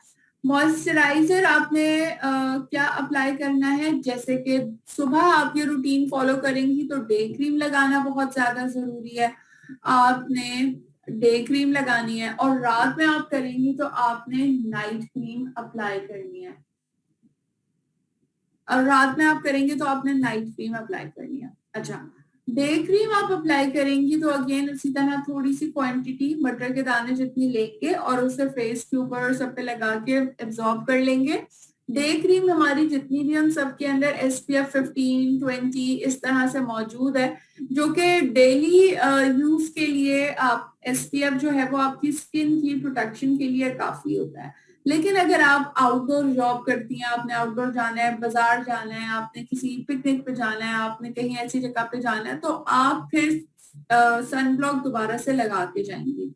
मॉइस्चराइजर आपने क्या अप्लाई करना है? जैसे कि सुबह आप ये रूटीन फॉलो करेंगी तो डे क्रीम लगाना बहुत ज्यादा जरूरी है, आपने डे क्रीम लगानी है, और रात में आप करेंगी तो आपने नाइट क्रीम अप्लाई करनी है, और रात में आप करेंगे तो आपने नाइट क्रीम अप्लाई करनी है। अच्छा, डे क्रीम आप अप्लाई करेंगी तो अगेन उसी तरह थोड़ी सी क्वांटिटी मटर के दाने जितनी लेंगे और उसे फेस के ऊपर और सब पे लगा के एब्जॉर्ब कर लेंगे। डे क्रीम हमारी जितनी भी हम सबके अंदर SPF 15-20 इस तरह से मौजूद है, जो कि डेली यूज के लिए आप SPF जो है वो आपकी स्किन की प्रोटेक्शन के लिए काफी होता है। लेकिन अगर आप आउटडोर जॉब करती हैं, आपने आउटडोर जाना है, बाजार जाना है, आपने किसी पिकनिक पे जाना है, आपने कहीं ऐसी जगह पे जाना है, तो आप फिर सन ब्लॉक दोबारा से लगा के जाएंगी।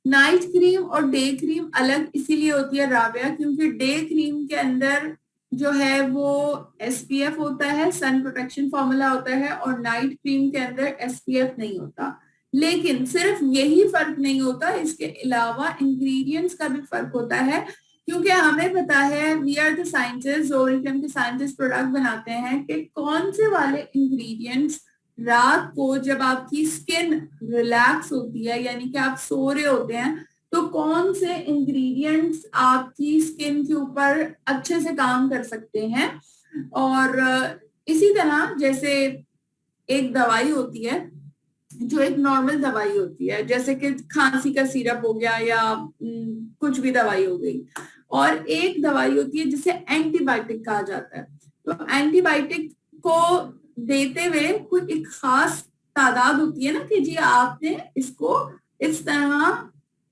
नाइट क्रीम और डे क्रीम अलग इसीलिए होती है राबिया, क्योंकि डे क्रीम के अंदर जो है वो एसपीएफ होता है, सन प्रोटेक्शन फॉर्मूला होता है, और नाइट क्रीम के अंदर एसपीएफ नहीं होता। लेकिन सिर्फ यही फर्क नहीं होता, इसके अलावा इंग्रेडिएंट्स का भी फर्क होता है, क्योंकि हमें पता है we are the scientist, Oriflame के साइंटिस्ट प्रोडक्ट बनाते हैं कि कौन से वाले इंग्रेडिएंट्स रात को जब आपकी स्किन रिलैक्स होती है, यानी कि आप सो रहे होते हैं, तो कौन से इंग्रेडिएंट्स आपकी स्किन के ऊपर अच्छे से काम कर सकते हैं। और इसी तरह जैसे एक दवाई होती है जो एक नॉर्मल दवाई होती है, जैसे कि खांसी का सिरप हो गया या कुछ भी दवाई हो गई, और एक दवाई होती है जिसे एंटीबायोटिक कहा जाता है। तो एंटीबायोटिक को देते हुए कोई एक खास तादाद होती है ना कि जी आपने इसको इस तरह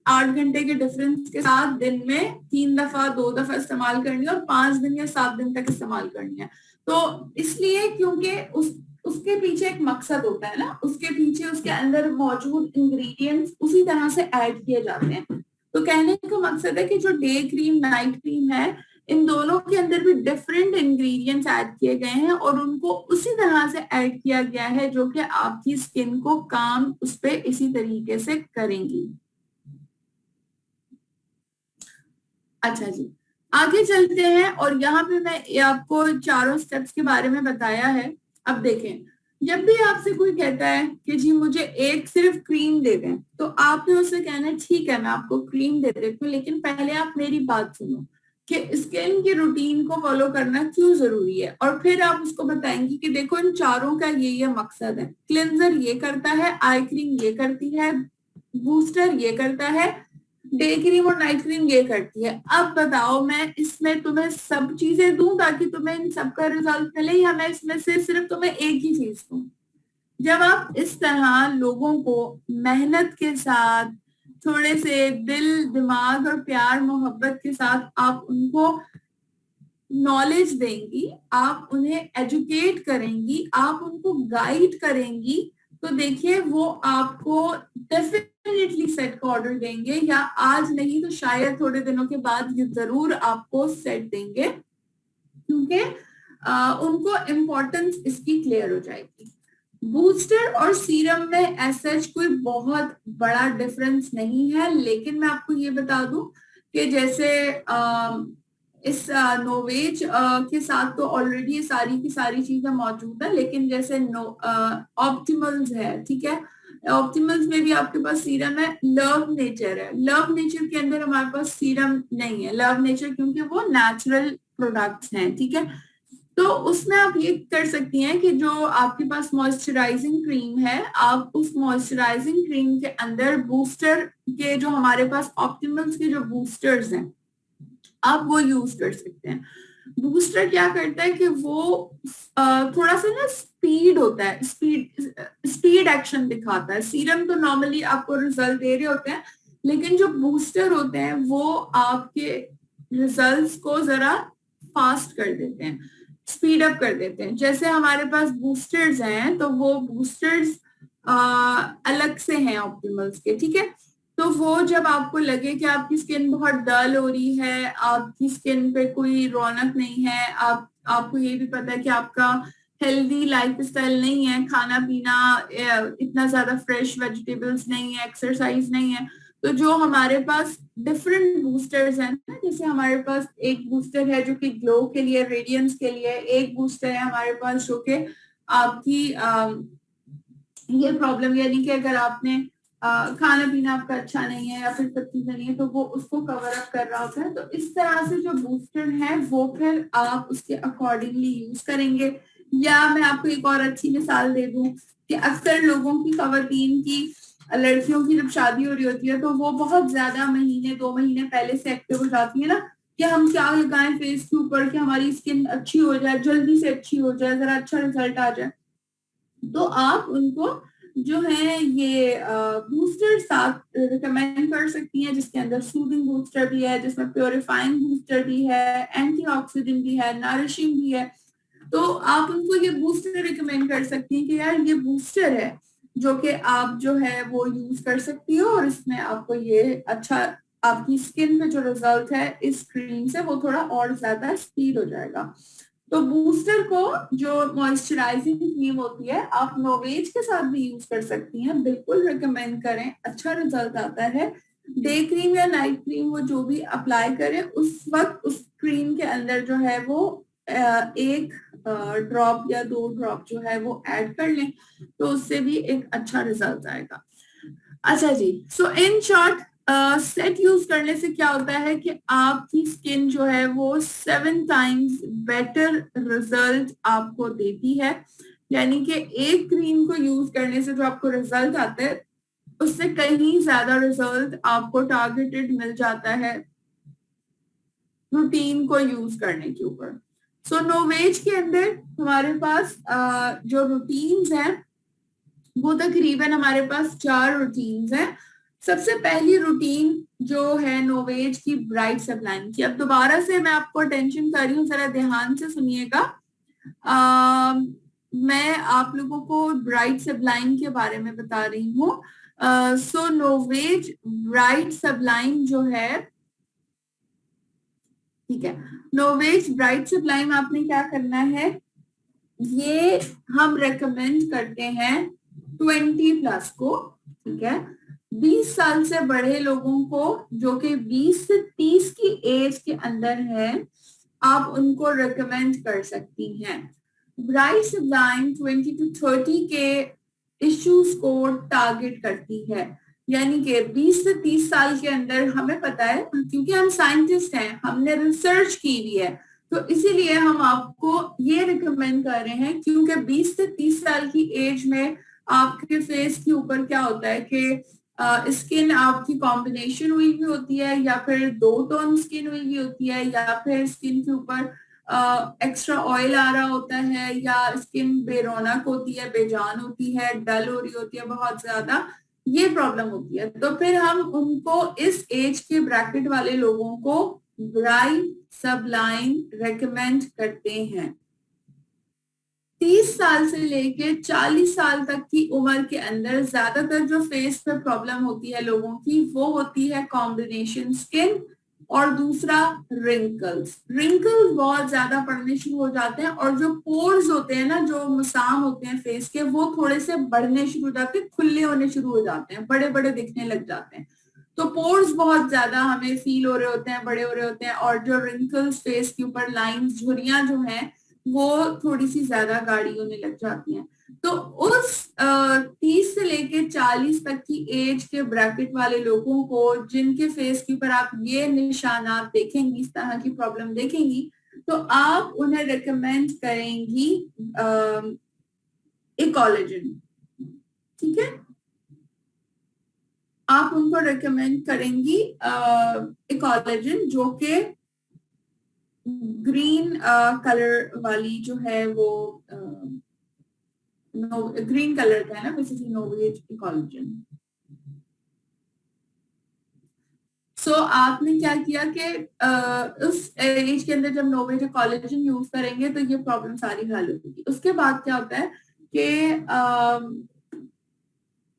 8 घंटे के डिफरेंस के साथ दिन में 3 दफा 2 दफा इस्तेमाल करनी है और 5 दिन या 7 दिन तक इस्तेमाल करनी है। तो इसलिए क्योंकि उसके पीछे एक मकसद होता है ना, उसके पीछे उसके अंदर मौजूद इंग्रेडिएंट्स उसी तरह से ऐड किए जाते हैं। तो कहने का मकसद है कि जो डे क्रीम नाइट क्रीम है, इन दोनों के अंदर भी डिफरेंट इंग्रेडिएंट्स ऐड किए गए हैं और उनको उसी तरह से ऐड किया गया है जो कि आपकी स्किन को काम उस पर इसी तरीके से करेंगी। अच्छा जी, आगे चलते हैं, और यहाँ पे मैं आपको चारों स्टेप्स के बारे में बताया है। अब देखें, जब भी आपसे कोई कहता है कि जी मुझे एक सिर्फ क्रीम दे दें, तो आपने उससे कहना है ठीक है मैं आपको क्रीम दे देती हूँ, लेकिन पहले आप मेरी बात सुनो कि स्किन की रूटीन को फॉलो करना क्यों जरूरी है, और फिर आप उसको बताएंगे कि देखो इन चारों का ये मकसद है। क्लिंजर ये करता है, आई क्रीम ये करती है, बूस्टर ये करता है, डे क्रीम और नाइट क्रीम ये करती है। अब बताओ मैं इसमें तुम्हें सब चीजें दूं ताकि तुम्हें इन सब का रिजल्ट मिले, या मैं इसमें से सिर्फ तुम्हें एक ही चीज दूं? जब आप इस तरह लोगों को मेहनत के साथ, थोड़े से दिल दिमाग और प्यार मोहब्बत के साथ आप उनको नॉलेज देंगी, आप उन्हें एजुकेट करेंगी, आप उनको गाइड करेंगी, तो देखिए वो आपको डेफिनेटली सेट का ऑर्डर देंगे, या आज नहीं तो शायद थोड़े दिनों के बाद ये जरूर आपको सेट देंगे, क्योंकि उनको इम्पोर्टेंस इसकी क्लियर हो जाएगी। बूस्टर और सीरम में ऐसा कोई बहुत बड़ा डिफरेंस नहीं है, लेकिन मैं आपको ये बता दूं कि जैसे इस नोवेज के साथ तो ऑलरेडी सारी की सारी चीजें मौजूद है, लेकिन जैसे ऑप्टिमल्स है, ठीक है, ऑप्टिमल्स में भी आपके पास सीरम है। लव नेचर है, लव नेचर के अंदर हमारे पास सीरम नहीं है। लव नेचर क्योंकि वो नेचुरल प्रोडक्ट्स हैं, ठीक है, तो उसमें आप ये कर सकती हैं कि जो आपके पास मॉइस्चराइजिंग क्रीम है, आप उस मॉइस्चराइजिंग क्रीम के अंदर बूस्टर के, जो हमारे पास ऑप्टिमल्स के जो बूस्टर्स हैं, आप वो यूज कर सकते हैं। बूस्टर क्या करता है कि वो थोड़ा सा ना स्पीड होता है, स्पीड एक्शन दिखाता है। सीरम तो नॉर्मली आपको रिजल्ट दे रहे होते हैं, लेकिन जो बूस्टर होते हैं वो आपके रिजल्ट्स को जरा फास्ट कर देते हैं, स्पीड अप कर देते हैं। जैसे हमारे पास बूस्टर्स हैं, तो वो बूस्टर्स अलग से हैं ऑप्टिमल्स के, ठीक है, तो वो जब आपको लगे कि आपकी स्किन बहुत डल हो रही है, आपकी स्किन पे कोई रौनक नहीं है, आपको ये भी पता है कि आपका हेल्दी लाइफस्टाइल नहीं है, खाना पीना इतना ज्यादा फ्रेश वेजिटेबल्स नहीं है, एक्सरसाइज नहीं है, तो जो हमारे पास डिफरेंट बूस्टर्स हैं ना, जैसे हमारे पास एक बूस्टर है जो कि ग्लो के लिए, रेडियंस के लिए, एक बूस्टर है हमारे पास जो कि आपकी ये प्रॉब्लम, यानी कि अगर आपने खाना पीना आपका अच्छा नहीं है या फिर सब चीजें नहीं है, तो वो उसको कवर अप कर रहा होता है। तो इस तरह से जो बूस्टर है वो फिर आप उसके अकॉर्डिंगली यूज करेंगे। या मैं आपको एक और अच्छी मिसाल दे दूं कि अक्सर लोगों की, खवातीन की, लड़कियों की जब शादी हो रही होती है, तो वो बहुत ज्यादा महीने 2 महीने पहले से एक्टिव हो जाती है ना कि हम क्या लगाएं फेस के ऊपर कि हमारी स्किन अच्छी हो जाए, जल्दी से अच्छी हो जाए, जरा अच्छा रिजल्ट आ जाए। तो आप उनको जो है ये बूस्टर साथ रिकमेंड कर सकती हैं, जिसके अंदर सूदिंग बूस्टर भी है, जिसमें प्योरीफाइंग बूस्टर भी है, एंटीऑक्सीडेंट भी है, नरिशिंग भी है। तो आप उनको ये बूस्टर रिकमेंड कर सकती हैं कि यार ये बूस्टर है, जो कि आप जो है वो यूज कर सकती हो, और इसमें आपको ये अच्छा, आपकी स्किन पे जो रिजल्ट है इस क्रीम से वो थोड़ा और ज्यादा स्पीड हो जाएगा। तो बूस्टर को, जो मॉइस्चराइजिंग क्रीम होती है, आप नोवेज के साथ भी यूज कर सकती हैं, बिल्कुल रिकमेंड करें, अच्छा रिजल्ट आता है। डे क्रीम या नाइट क्रीम वो जो भी अप्लाई करें, उस वक्त उस क्रीम के अंदर जो है वो एक ड्रॉप या 2 ड्रॉप जो है वो ऐड कर लें, तो उससे भी एक अच्छा रिजल्ट आएगा। अच्छा जी, सो इन शॉर्ट, सेट यूज करने से क्या होता है कि आपकी स्किन जो है वो 7 टाइम्स बेटर रिजल्ट आपको देती है। यानी कि एक क्रीम को यूज करने से जो आपको रिजल्ट आता है, उससे कहीं ज्यादा रिजल्ट आपको टारगेटेड मिल जाता है रूटीन को यूज करने के ऊपर। सो नोवेज के अंदर हमारे पास जो रूटीन्स हैं वो तकरीबन हमारे पास 4 रूटीन्स हैं। सबसे पहली रूटीन जो है नोवेज की, ब्राइट सबलाइन की। अब दोबारा से मैं आपको अटेंशन कर रही हूँ, जरा ध्यान से सुनिएगा। मैं आप लोगों को ब्राइट सबलाइन के बारे में बता रही हूँ। सो नोवेज ब्राइट सबलाइन जो है, ठीक है, नोवेज ब्राइट सबलाइन आपने क्या करना है, ये हम रेकमेंड करते हैं 20+ को, ठीक है। 20 साल से बड़े लोगों को, जो कि 20 से 30 की एज के अंदर है, आप उनको रेकमेंड कर सकती हैं। ब्राइट सबलाइन 20 to 30 के इश्यूज को टारगेट करती है। यानी कि 20 से 30 साल के अंदर हमें पता है, क्योंकि हम साइंटिस्ट हैं, हमने रिसर्च की हुई है, तो इसीलिए हम आपको ये रिकमेंड कर रहे हैं, क्योंकि 20 से 30 साल की एज में आपके फेस के ऊपर क्या होता है कि स्किन आपकी कॉम्बिनेशन हुई भी होती है, या फिर 2 टोन स्किन हुई भी होती है, या फिर स्किन के ऊपर एक्स्ट्रा ऑयल आ रहा होता है, या स्किन बेरौनक होती है, बेजान होती है, डल हो रही होती है बहुत ज्यादा, ये प्रॉब्लम होती है। तो फिर हम उनको, इस एज के ब्रैकेट वाले लोगों को ब्राइट सबलाइन रेकमेंड करते हैं। 30 साल से लेके 40 साल तक की उम्र के अंदर ज्यादातर जो फेस पे प्रॉब्लम होती है लोगों की, वो होती है कॉम्बिनेशन स्किन, और दूसरा रिंकल्स। रिंकल्स बहुत ज्यादा पड़ने शुरू हो जाते हैं, और जो पोर्स होते हैं ना, जो मुसाम होते हैं फेस के, वो थोड़े से बढ़ने शुरू हो जाते हैं, खुले होने शुरू हो जाते हैं, बड़े बड़े दिखने लग जाते हैं। तो पोर्स बहुत ज्यादा हमें फील हो रहे होते हैं, बड़े हो रहे होते हैं, और जो रिंकल्स फेस के ऊपर लाइंस, झुर्रियां जो हैं, वो थोड़ी सी ज्यादा गाढ़ी होने लग जाती हैं। तो उस 30 से लेके 40 तक की एज के ब्रैकेट वाले लोगों को, जिनके फेस के ऊपर आप ये निशानात देखेंगी, इस तरह की प्रॉब्लम देखेंगी, तो आप उन्हें रिकमेंड करेंगी इकोलॉजिन, ठीक है। आप उनको रिकमेंड करेंगी इकोलॉजिन, जो कि ग्रीन कलर वाली जो है वो, ग्रीन कलर का है ना, बेसिकली नोवेज इकोलॉजिन। सो आपने क्या किया कि उस एज के अंदर जब नोवेज इकोलॉजिन यूज करेंगे तो ये प्रॉब्लम सारी हल होगी। उसके बाद क्या होता है कि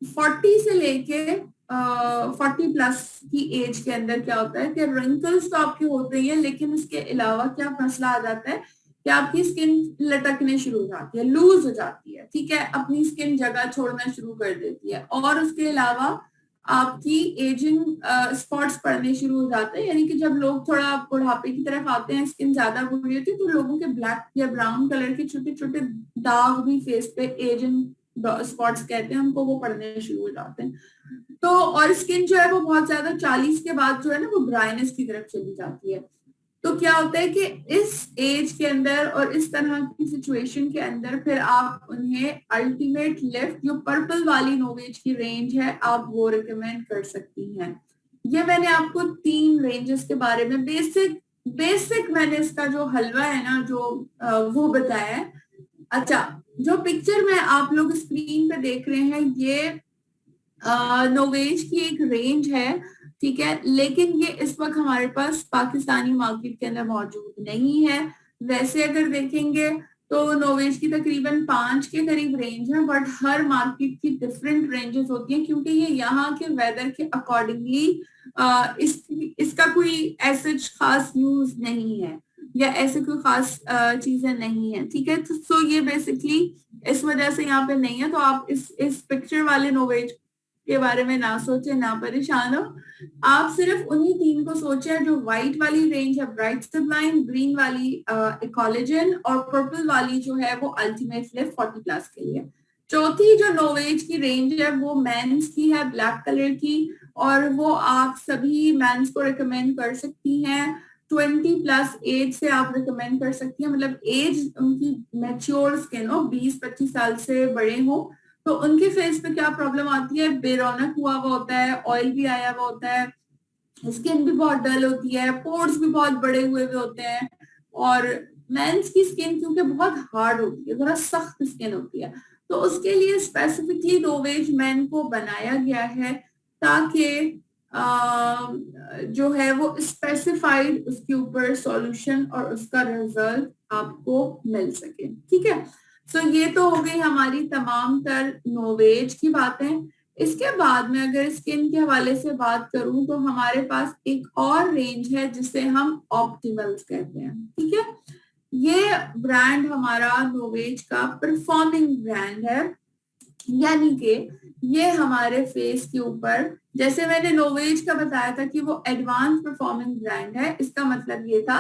40 से लेके 40+ की एज के अंदर क्या होता है कि रिंकल्स तो आपके होते ही हैं, लेकिन उसके अलावा क्या मसला आ जाता है कि आपकी स्किन लटकने शुरू हो जाती है, लूज हो जाती है, ठीक है, अपनी स्किन जगह छोड़ना शुरू कर देती है, और उसके अलावा आपकी एजिंग स्पॉट्स पड़ने शुरू हो जाते हैं। यानी कि जब लोग थोड़ा बुढ़ापे की तरफ आते हैं, स्किन ज्यादा बुरी होती है, तो लोगों के ब्लैक या ब्राउन कलर के छोटे छोटे दाग भी फेस पे, एजिंग स्पॉट्स कहते हैं उनको, वो पड़ने शुरू हो जाते हैं। तो और स्किन जो है वो बहुत ज्यादा 40 के बाद जो है ना, वो ड्राइनेस की तरफ चली जाती है। तो क्या होता है कि इस एज के अंदर और इस तरह की सिचुएशन के अंदर फिर आप उन्हें अल्टीमेट लिफ्ट, जो पर्पल वाली नोवेज की रेंज है, आप वो रिकमेंड कर सकती हैं। ये मैंने आपको 3 रेंजेस के बारे में बेसिक मैंने इसका जो हलवा है ना, जो वो बताया है। अच्छा, जो पिक्चर में आप लोग स्क्रीन पे देख रहे हैं, ये नोवेज की एक रेंज है, ठीक है, लेकिन ये इस वक्त हमारे पास पाकिस्तानी मार्केट के अंदर मौजूद नहीं है। वैसे अगर देखेंगे तो नोवेज की तकरीबन 5 के करीब रेंज है, बट हर मार्केट की डिफरेंट रेंजेस होती हैं क्योंकि ये यहाँ के वेदर के अकॉर्डिंगली इसका कोई ऐसे खास यूज नहीं है या ऐसे कोई खास चीजें नहीं है, ठीक है। तो सो ये बेसिकली इस वजह से यहाँ पे नहीं है। तो आप इस पिक्चर वाले नोवेज के बारे में ना सोचे, ना परेशान हो। आप सिर्फ उन्हीं 3 को सोचे जो व्हाइट वाली रेंज है ब्राइट सब्लाइम, ग्रीन वाली इकोलोजन और पर्पल वाली जो है वो अल्टीमेट फ्लिप 40 प्लस के लिए। चौथी जो नोवेज की रेंज है वो मेंस की है, ब्लैक कलर की, और वो आप सभी मेंस को रिकमेंड कर सकती हैं। 20 प्लस एज से आप रिकमेंड कर सकती हैं, मतलब एज उनकी मैच्योर स्किन हो, 20-25 साल से बड़े हो, तो उनके फेस पे क्या प्रॉब्लम आती है, बेरौनक हुआ हुआ होता है, ऑयल भी आया हुआ होता है, स्किन भी बहुत डल होती है, पोर्स भी बहुत बड़े हुए हुए होते हैं, और मेंस की स्किन क्योंकि बहुत हार्ड होती है, थोड़ा सख्त स्किन होती है, तो उसके लिए स्पेसिफिकली नोवेज मेन को बनाया गया है ताकि जो है वो स्पेसिफाइड उसके ऊपर सॉल्यूशन और उसका रिजल्ट आपको मिल सके, ठीक है। सो ये तो हो गई हमारी तमाम तर नोवेज की बातें। इसके बाद में अगर स्किन के हवाले से बात करूं तो हमारे पास एक और रेंज है जिसे हम ऑप्टिमल्स कहते हैं, ठीक है। ये ब्रांड हमारा नोवेज का परफॉर्मिंग ब्रांड है, यानी कि ये हमारे फेस के ऊपर, जैसे मैंने नोवेज का बताया था कि वो एडवांस परफॉर्मिंग ब्रांड है, इसका मतलब ये था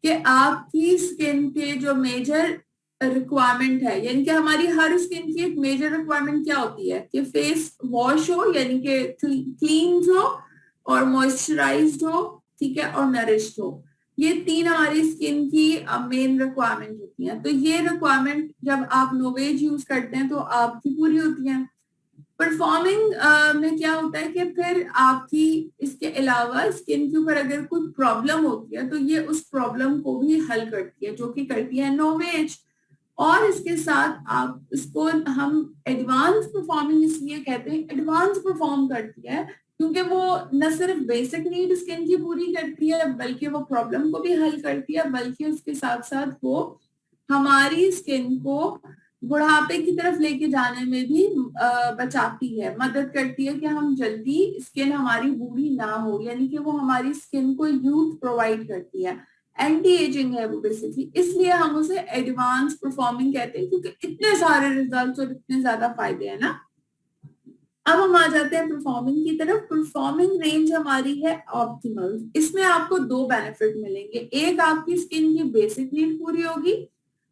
कि आपकी स्किन के जो मेजर रिक्वायरमेंट है, यानी कि हमारी हर स्किन की एक मेजर रिक्वायरमेंट क्या होती है कि फेस वॉश हो, यानी कि क्लीन हो और मॉइस्चराइज्ड हो, ठीक है, और नरिश्ड हो। ये 3 हमारी स्किन की मेन रिक्वायरमेंट होती हैं। तो ये रिक्वायरमेंट जब आप नोवेज यूज करते हैं तो आपकी पूरी होती है। परफॉर्मिंग में क्या होता है कि फिर आपकी इसके अलावा स्किन के ऊपर अगर कोई प्रॉब्लम होती है तो ये उस प्रॉब्लम को भी हल करती है, जो कि करती है नोवेज। और इसके साथ आप इसको हम एडवांस परफॉर्मिंग इसलिए कहते हैं, एडवांस परफॉर्म करती है क्योंकि वो न सिर्फ बेसिक नीड स्किन की पूरी करती है बल्कि वो प्रॉब्लम को भी हल करती है, बल्कि उसके साथ साथ वो हमारी स्किन को बुढ़ापे की तरफ लेके जाने में भी बचाती है, मदद करती है कि हम जल्दी स्किन हमारी बूढ़ी ना हो, यानी कि वो हमारी स्किन को यूथ प्रोवाइड करती है, एंटी एजिंग है वो बेसिकली, इसलिए हम उसे एडवांस परफॉर्मिंग कहते हैं क्योंकि इतने सारे रिजल्ट्स और इतने ज्यादा फायदे हैं ना। अब हम आ जाते हैं परफॉर्मिंग की तरफ। परफॉर्मिंग रेंज हमारी है ऑप्टिमल। इसमें आपको 2 बेनिफिट मिलेंगे, एक आपकी स्किन की बेसिक नीड पूरी होगी,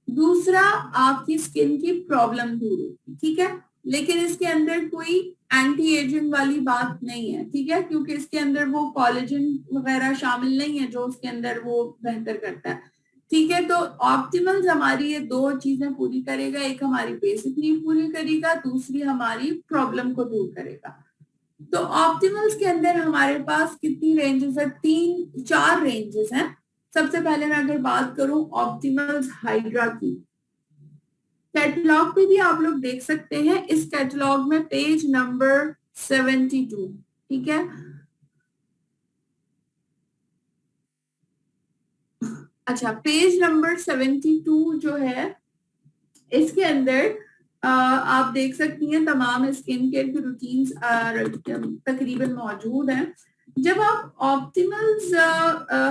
दूसरा आपकी स्किन की प्रॉब्लम दूर होगी, ठीक है। लेकिन इसके अंदर कोई एंटी एजिंग वाली बात नहीं है, ठीक है, क्योंकि इसके अंदर वो कोलेजन वगैरह शामिल नहीं है जो उसके अंदर वो बेहतर करता है, ठीक है। तो ऑप्टिमल्स हमारी ये 2 चीजें पूरी करेगा, एक हमारी बेसिक नीड पूरी करेगा, दूसरी हमारी प्रॉब्लम को दूर करेगा। तो ऑप्टिमल्स के अंदर हमारे पास कितनी रेंजेस है, 3-4 रेंजेस हैं। सबसे पहले मैं अगर बात करूं ऑप्टिमल्स हाइड्रा की, कैटलॉग पे भी आप लोग देख सकते हैं, इस कैटलॉग में पेज नंबर 72, ठीक है। अच्छा, पेज नंबर 72 जो है इसके अंदर आप देख सकती हैं तमाम स्किन केयर की रूटीन्स तकरीबन मौजूद हैं। जब आप ऑप्टिमल्स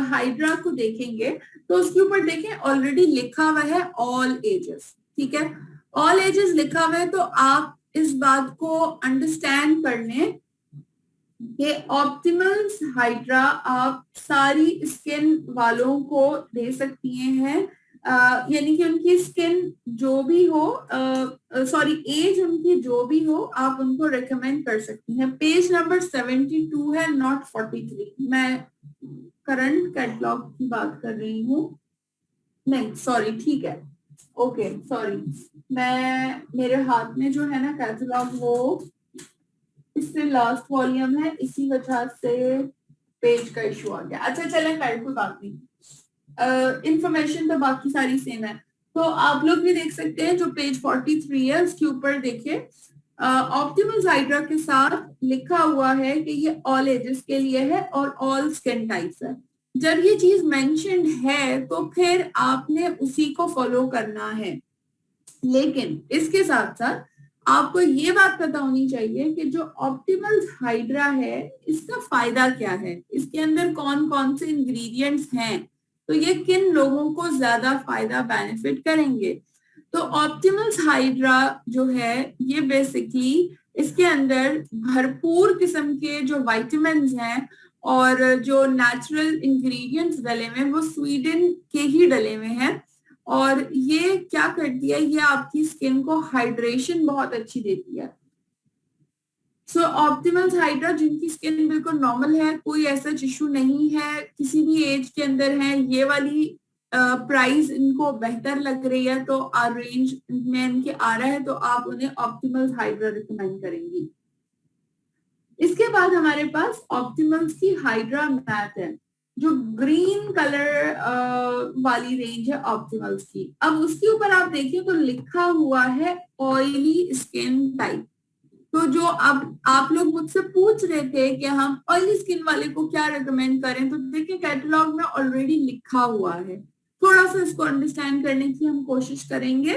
हाइड्रा को देखेंगे तो उसके ऊपर देखें ऑलरेडी लिखा हुआ है ऑल एजेस, ठीक है। ऑल एजेस लिखा हुआ है तो आप इस बात को अंडरस्टैंड कर लें कि ऑप्टिमल्स हाइड्रा आप सारी स्किन वालों को दे सकती हैं, यानी कि उनकी स्किन जो भी हो, सॉरी एज उनकी जो भी हो, आप उनको रिकमेंड कर सकती हैं। पेज नंबर 72 है, नॉट 43। मैं करंट कैटलॉग की बात कर रही हूँ, नहीं सॉरी, ठीक है, ओके सॉरी, मैं मेरे हाथ में जो है ना कैटलॉग वो इससे लास्ट वॉल्यूम है, इसी वजह से पेज का इशू आ गया। अच्छा चलें, कोई बात नहीं, इंफॉर्मेशन तो बाकी सारी सेम है। तो आप लोग भी देख सकते हैं जो पेज 43 है उसके ऊपर देखिए ऑप्टिमल्स हाइड्रा के साथ लिखा हुआ है कि ये ऑल एजेस के लिए है और ऑल स्किन टाइप्स है। जब ये चीज मेंशन्ड है तो फिर आपने उसी को फॉलो करना है। लेकिन इसके साथ साथ आपको ये बात पता होनी चाहिए कि जो ऑप्टिमल हाइड्रा है इसका फायदा क्या है, इसके अंदर कौन कौन से इंग्रेडिएंट्स हैं, तो ये किन लोगों को ज्यादा फायदा बेनिफिट करेंगे। तो ऑप्टिमल हाइड्रा जो है ये बेसिकली इसके अंदर भरपूर किस्म के जो विटामिन्स हैं और जो नेचुरल इंग्रेडिएंट्स डले हुए हैं वो स्वीडन के ही डले हुए हैं। और ये क्या करती है, ये आपकी स्किन को हाइड्रेशन बहुत अच्छी देती है। सो ऑप्टिमल हाइड्रा जिनकी स्किन बिल्कुल नॉर्मल है, कोई ऐसा इशू नहीं है, किसी भी एज के अंदर है, ये वाली प्राइस इनको बेहतर लग रही है तो रेंज में इनके आ रहा है तो आप उन्हें ऑप्टिमल हाइड्रा रिकमेंड करेंगी। इसके बाद हमारे पास ऑप्टिमल्स की हाइड्रा मैट है जो ग्रीन कलर वाली रेंज है ऑप्टिमल्स की। अब उसके ऊपर आप देखिए तो लिखा हुआ है ऑयली स्किन टाइप। तो जो अब आप लोग मुझसे पूछ रहे थे कि हम ऑयली स्किन वाले को क्या रिकमेंड करें, तो देखिए कैटलॉग में ऑलरेडी लिखा हुआ है। थोड़ा सा इसको अंडरस्टैंड करने की हम कोशिश करेंगे।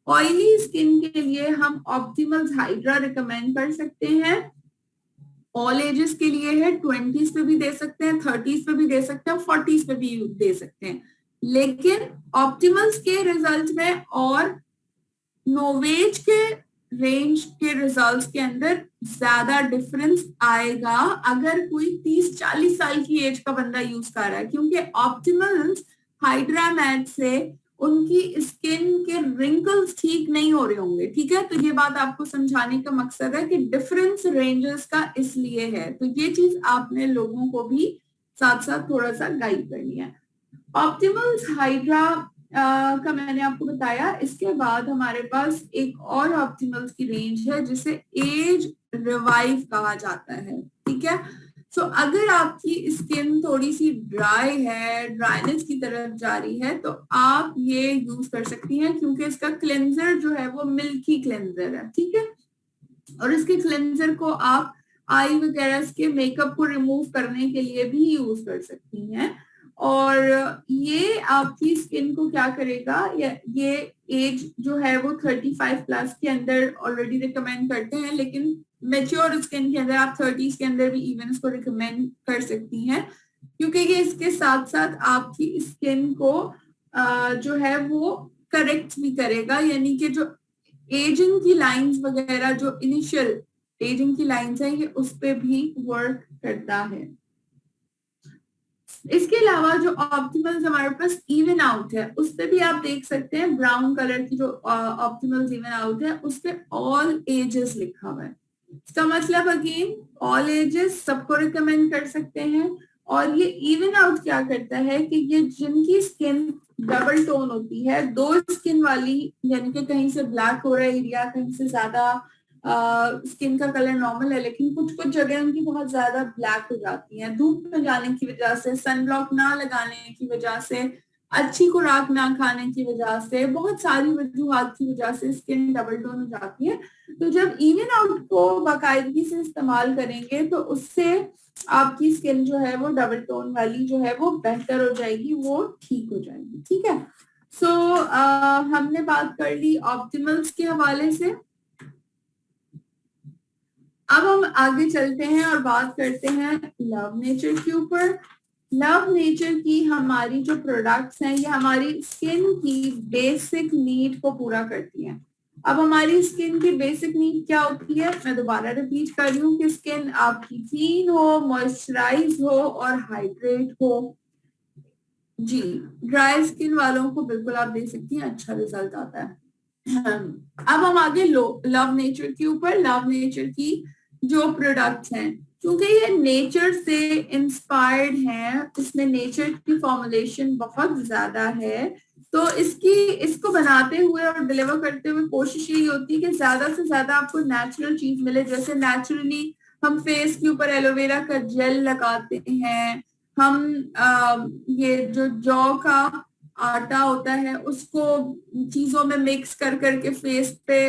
ऑयली स्किन के लिए हम ऑप्टिमल हाइड्रा रिकमेंड कर सकते हैं। ऑल एजेस के लिए है, 20s पे भी दे सकते हैं, 30s पे भी दे सकते हैं, 40s पे भी दे सकते हैं। लेकिन ऑप्टिमल्स के रिजल्ट में और नोवेज के रेंज के रिजल्ट्स के अंदर ज्यादा डिफरेंस आएगा अगर कोई 30-40 साल की एज का बंदा यूज कर रहा है, क्योंकि ऑप्टिमल्स हाइड्रा मैट से उनकी स्किन के रिंकल्स ठीक नहीं हो रहे होंगे। ठीक है, तो ये बात आपको समझाने का मकसद है कि डिफरेंस रेंजेस का इसलिए है, तो ये चीज आपने लोगों को भी साथ साथ थोड़ा सा गाइड करनी है। ऑप्टिमल्स हाइड्रा का मैंने आपको बताया। इसके बाद हमारे पास एक और ऑप्टिमल्स की रेंज है जिसे एज रिवाइव कहा जाता है। ठीक है, सो अगर आपकी स्किन थोड़ी सी ड्राई है, ड्राइनेस की तरफ जा रही है, तो आप ये यूज कर सकती हैं क्योंकि इसका क्लेंजर जो है वो मिल्की क्लेंजर है। ठीक है, और इसके क्लेंजर को आप आई वगैरह के मेकअप को रिमूव करने के लिए भी यूज कर सकती हैं। और ये आपकी स्किन को क्या करेगा, ये एज जो है वो 35 प्लस के अंदर ऑलरेडी रिकमेंड करते हैं, लेकिन मेच्योर स्किन के अंदर आप 30s के अंदर भी इवन इसको रिकमेंड कर सकती हैं, क्योंकि ये इसके साथ साथ आपकी स्किन को जो है वो करेक्ट भी करेगा, यानी कि जो एजिंग की लाइंस वगैरह, जो इनिशियल एजिंग की लाइंस है, ये उस पे भी वर्क करता है। इसके अलावा जो ऑप्टिमल्स हमारे पास इवन आउट है उस पे भी आप देख सकते हैं, ब्राउन कलर की जो ऑप्टिमल्स इवन आउट है उस पे ऑल एजेस लिखा हुआ है। इसका मतलब अगेन ऑल एजेस सबको रिकमेंड कर सकते हैं। और ये इवन आउट क्या करता है कि ये जिनकी स्किन डबल टोन होती है, दो स्किन वाली, यानी कि कहीं से ब्लैक हो रहा है एरिया, कहीं से ज्यादा स्किन का कलर नॉर्मल है, लेकिन कुछ कुछ जगह उनकी बहुत ज्यादा ब्लैक हो जाती है धूप में जाने की वजह से, सनब्लॉक ना लगाने की वजह से, अच्छी खुराक ना खाने की वजह से, बहुत सारी वजूहात की वजह से स्किन डबल टोन हो जाती है। तो जब इवन आउट को बाकायदगी से इस्तेमाल करेंगे तो उससे आपकी स्किन जो है वो डबल टोन वाली जो है वो बेहतर हो जाएगी, वो ठीक हो जाएगी। ठीक है, सो हमने बात कर ली ऑप्टिमल्स के हवाले से। अब हम आगे चलते हैं और बात करते हैं लव नेचर के ऊपर। लव नेचर की हमारी जो प्रोडक्ट्स हैं ये हमारी स्किन की बेसिक नीड को पूरा करती हैं। अब हमारी स्किन की बेसिक नीड क्या होती है, मैं दोबारा रिपीट कर रही हूँ कि स्किन आपकी क्लीन हो, मॉइस्चराइज हो और हाइड्रेट हो। जी, ड्राई स्किन वालों को बिल्कुल आप देख सकती हैं अच्छा रिजल्ट आता है। अब हम आगे लव नेचर के ऊपर। लव नेचर की जो प्रोडक्ट्स हैं, क्योंकि ये नेचर से इंस्पायर्ड हैं, इसमें नेचर की फॉर्मुलेशन बहुत ज्यादा है, तो इसको बनाते हुए और डिलीवर करते हुए कोशिश यही होती है कि ज्यादा से ज्यादा आपको नेचुरल चीज मिले। जैसे नेचुरली हम फेस के ऊपर एलोवेरा का जेल लगाते हैं, हम ये जो जौ का आटा होता है उसको चीजों में मिक्स कर करके फेस पे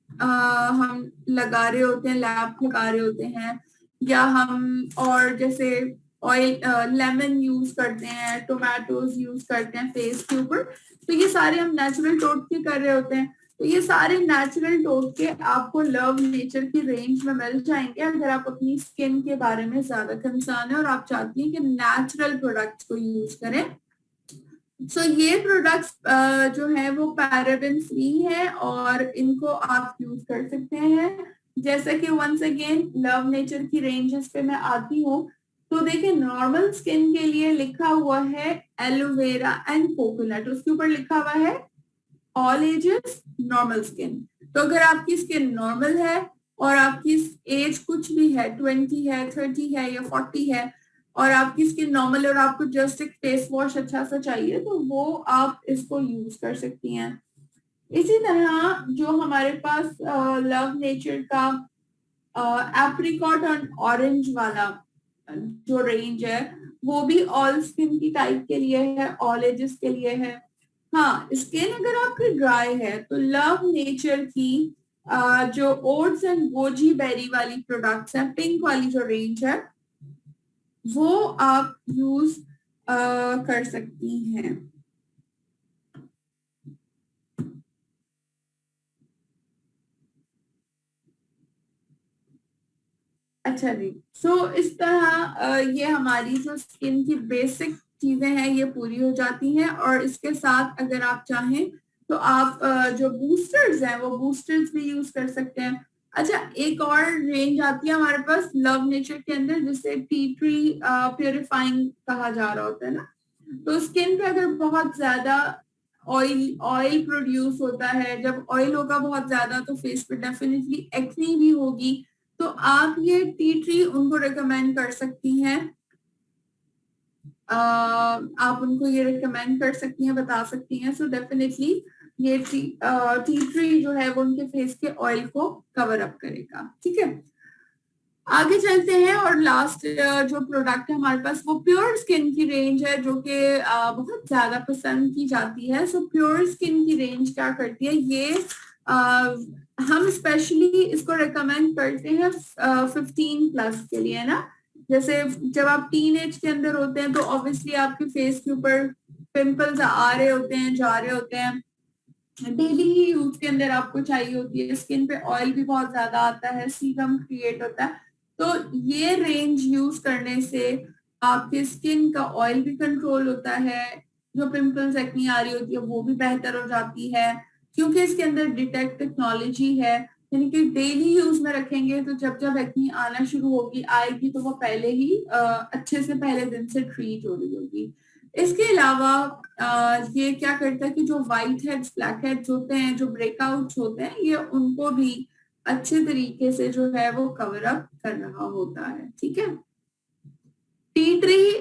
हम लगा रहे होते हैं, लैप लगा रहे होते हैं, या हम और जैसे ऑयल, लेमन यूज करते हैं, टोमेटोज यूज करते हैं फेस के ऊपर, तो ये सारे हम नेचुरल टोटके कर रहे होते हैं। तो ये सारे नेचुरल टोटके आपको लव नेचर की रेंज में मिल जाएंगे अगर आप अपनी स्किन के बारे में ज्यादा कंसर्न है और आप चाहती हैं कि नेचुरल प्रोडक्ट्स को यूज करें। सो ये प्रोडक्ट्स जो है वो पैराबेन फ्री है और इनको आप यूज कर सकते हैं। जैसा कि वंस अगेन लव नेचर की रेंजेस पे मैं आती हूँ, तो देखिए नॉर्मल स्किन के लिए लिखा हुआ है एलोवेरा एंड कोकोनट, उसके ऊपर लिखा हुआ है ऑल एजेस नॉर्मल स्किन। तो अगर आपकी स्किन नॉर्मल है और आपकी एज कुछ भी है, 20 है, 30 है या 40 है, और आपकी स्किन नॉर्मल है और आपको जस्ट एक फेस वॉश अच्छा सा चाहिए, तो वो आप इसको यूज कर सकती हैं। इसी तरह जो हमारे पास लव नेचर का एप्रिकॉट और ऑरेंज वाला जो रेंज है, वो भी ऑल स्किन की टाइप के लिए है, ऑल एजेस के लिए है। हाँ, स्किन अगर आपकी ड्राई है तो लव नेचर की जो ओट्स एंड गोजी बेरी वाली प्रोडक्ट्स है, पिंक वाली जो रेंज है, वो आप यूज कर सकती हैं। अच्छा जी, सो इस तरह ये हमारी जो स्किन की बेसिक चीजें हैं ये पूरी हो जाती हैं, और इसके साथ अगर आप चाहें तो आप जो बूस्टर्स हैं वो बूस्टर्स भी यूज कर सकते हैं। अच्छा, एक और रेंज आती है हमारे पास लव नेचर के अंदर जिसे टी ट्री प्योरिफाइंग कहा जा रहा होता है ना। तो स्किन पे अगर बहुत ज्यादा ऑयल ऑयल प्रोड्यूस होता है, जब ऑयल होगा बहुत ज्यादा तो फेस पे डेफिनेटली एक्ने भी होगी, तो आप ये टी ट्री उनको रिकमेंड कर सकती हैं। आप उनको ये रिकमेंड कर सकती हैं, बता सकती हैं। सो डेफिनेटली ये टी ट्री जो है वो उनके फेस के ऑयल को कवर अप करेगा। ठीक है, आगे चलते हैं और लास्ट जो प्रोडक्ट है हमारे पास वो प्योर स्किन की रेंज है, जो कि बहुत ज्यादा पसंद की जाती है। सो प्योर स्किन की रेंज क्या करती है, ये हम स्पेशली इसको रिकमेंड करते हैं 15 प्लस के लिए ना। जैसे जब आप टीन एज के अंदर होते हैं तो ऑब्वियसली आपके फेस के ऊपर पिंपल्स आ रहे होते हैं, जा रहे होते हैं, डेली यूज के अंदर आपको चाहिए होती है, स्किन पे ऑयल भी बहुत ज्यादा आता है, सीरम क्रिएट होता है। तो ये रेंज यूज करने से आपके स्किन का ऑयल भी कंट्रोल होता है, जो पिंपल्स एक्ने आ रही होती है वो भी बेहतर हो जाती है, क्योंकि इसके अंदर डिटेक्ट टेक्नोलॉजी है। यानी कि डेली यूज में रखेंगे तो जब जब एक्ने आना शुरू होगी आएगी तो वो पहले ही अच्छे से पहले दिन से ट्रीट हो रही होगी। इसके अलावा ये क्या करता है कि जो व्हाइट हेड्स, ब्लैक हेड्स होते हैं, जो ब्रेकआउट्स होते हैं, ये उनको भी अच्छे तरीके से जो है वो कवर अप कर रहा होता है। ठीक है, टी ट्री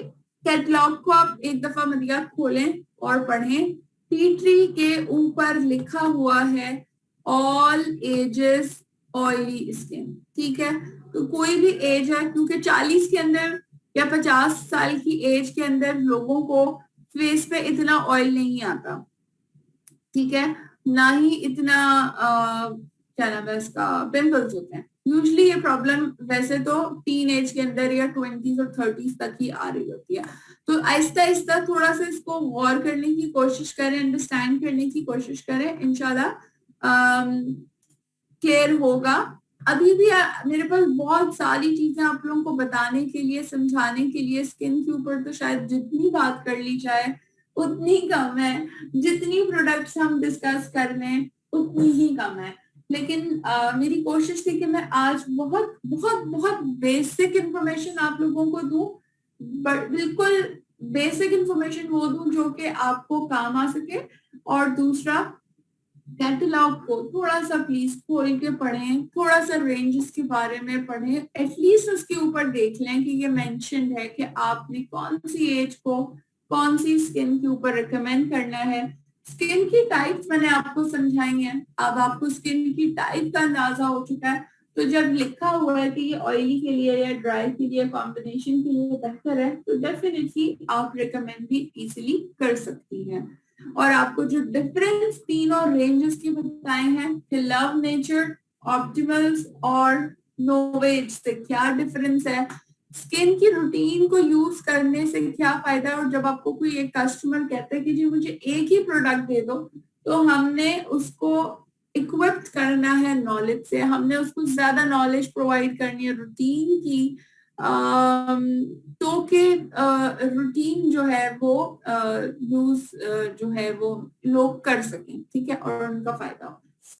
कैटलॉग को आप एक दफा मदिया खोलें और पढ़ें। टी ट्री के ऊपर लिखा हुआ है ऑल एजेस ऑयली स्किन। ठीक है, तो कोई भी एज है, क्योंकि 40 के अंदर या 50 साल की एज के अंदर लोगों को फेस पे इतना ऑयल नहीं आता। ठीक है, ना ही इतना क्या नाम है इसका पिंपल्स होते हैं। यूजली ये प्रॉब्लम वैसे तो टीन एज के अंदर या 20s और 30s तक ही आ रही होती है। तो आहिस्ता आहिस्ता थोड़ा सा इसको गौर करने की कोशिश करें, अंडरस्टैंड करने की कोशिश करें, इंशाल्लाह क्लियर होगा। अभी भी मेरे पास बहुत सारी चीजें आप लोगों को बताने के लिए, समझाने के लिए, स्किन के ऊपर तो शायद जितनी बात कर ली जाए उतनी कम है, जितनी प्रोडक्ट्स हम डिस्कस कर लें उतनी ही कम है। लेकिन मेरी कोशिश थी कि मैं आज बहुत बहुत बहुत बेसिक इंफॉर्मेशन आप लोगों को दूं, बिल्कुल बेसिक इंफॉर्मेशन वो दूं जो कि आपको काम आ सके। और दूसरा, कैटलॉग को थोड़ा सा प्लीज खोल के पढ़ें, थोड़ा सा रेंजेस के बारे में पढ़ें, एटलीस्ट उसके ऊपर देख लें कि ये मेंशन्ड है कि आपने कौन सी एज को कौन सी स्किन के ऊपर रिकमेंड करना है। स्किन की टाइप्स मैंने आपको समझाई हैं, अब आपको स्किन की टाइप का अंदाजा हो चुका है। तो जब लिखा हुआ है कि ये ऑयली के लिए या ड्राई के लिए, कॉम्बिनेशन के लिए बेहतर है, तो डेफिनेटली आप रिकमेंड भी इजीली कर सकती हैं। और आपको जो डिफरेंस तीनों रेंजेस की बताए हैं कि लव नेचर, ऑप्टिमल्स और नोवेज से क्या डिफरेंस है, स्किन की रूटीन को यूज करने से क्या फायदा है, और जब आपको कोई एक कस्टमर कहता है कि जी मुझे एक ही प्रोडक्ट दे दो, तो हमने उसको इक्विप्ड करना है नॉलेज से, हमने उसको ज्यादा नॉलेज प्रोवाइड करनी है रूटीन की, तो कि रूटीन जो है वो यूज जो है वो लोग कर सकें, ठीक है, और उनका फायदा हो।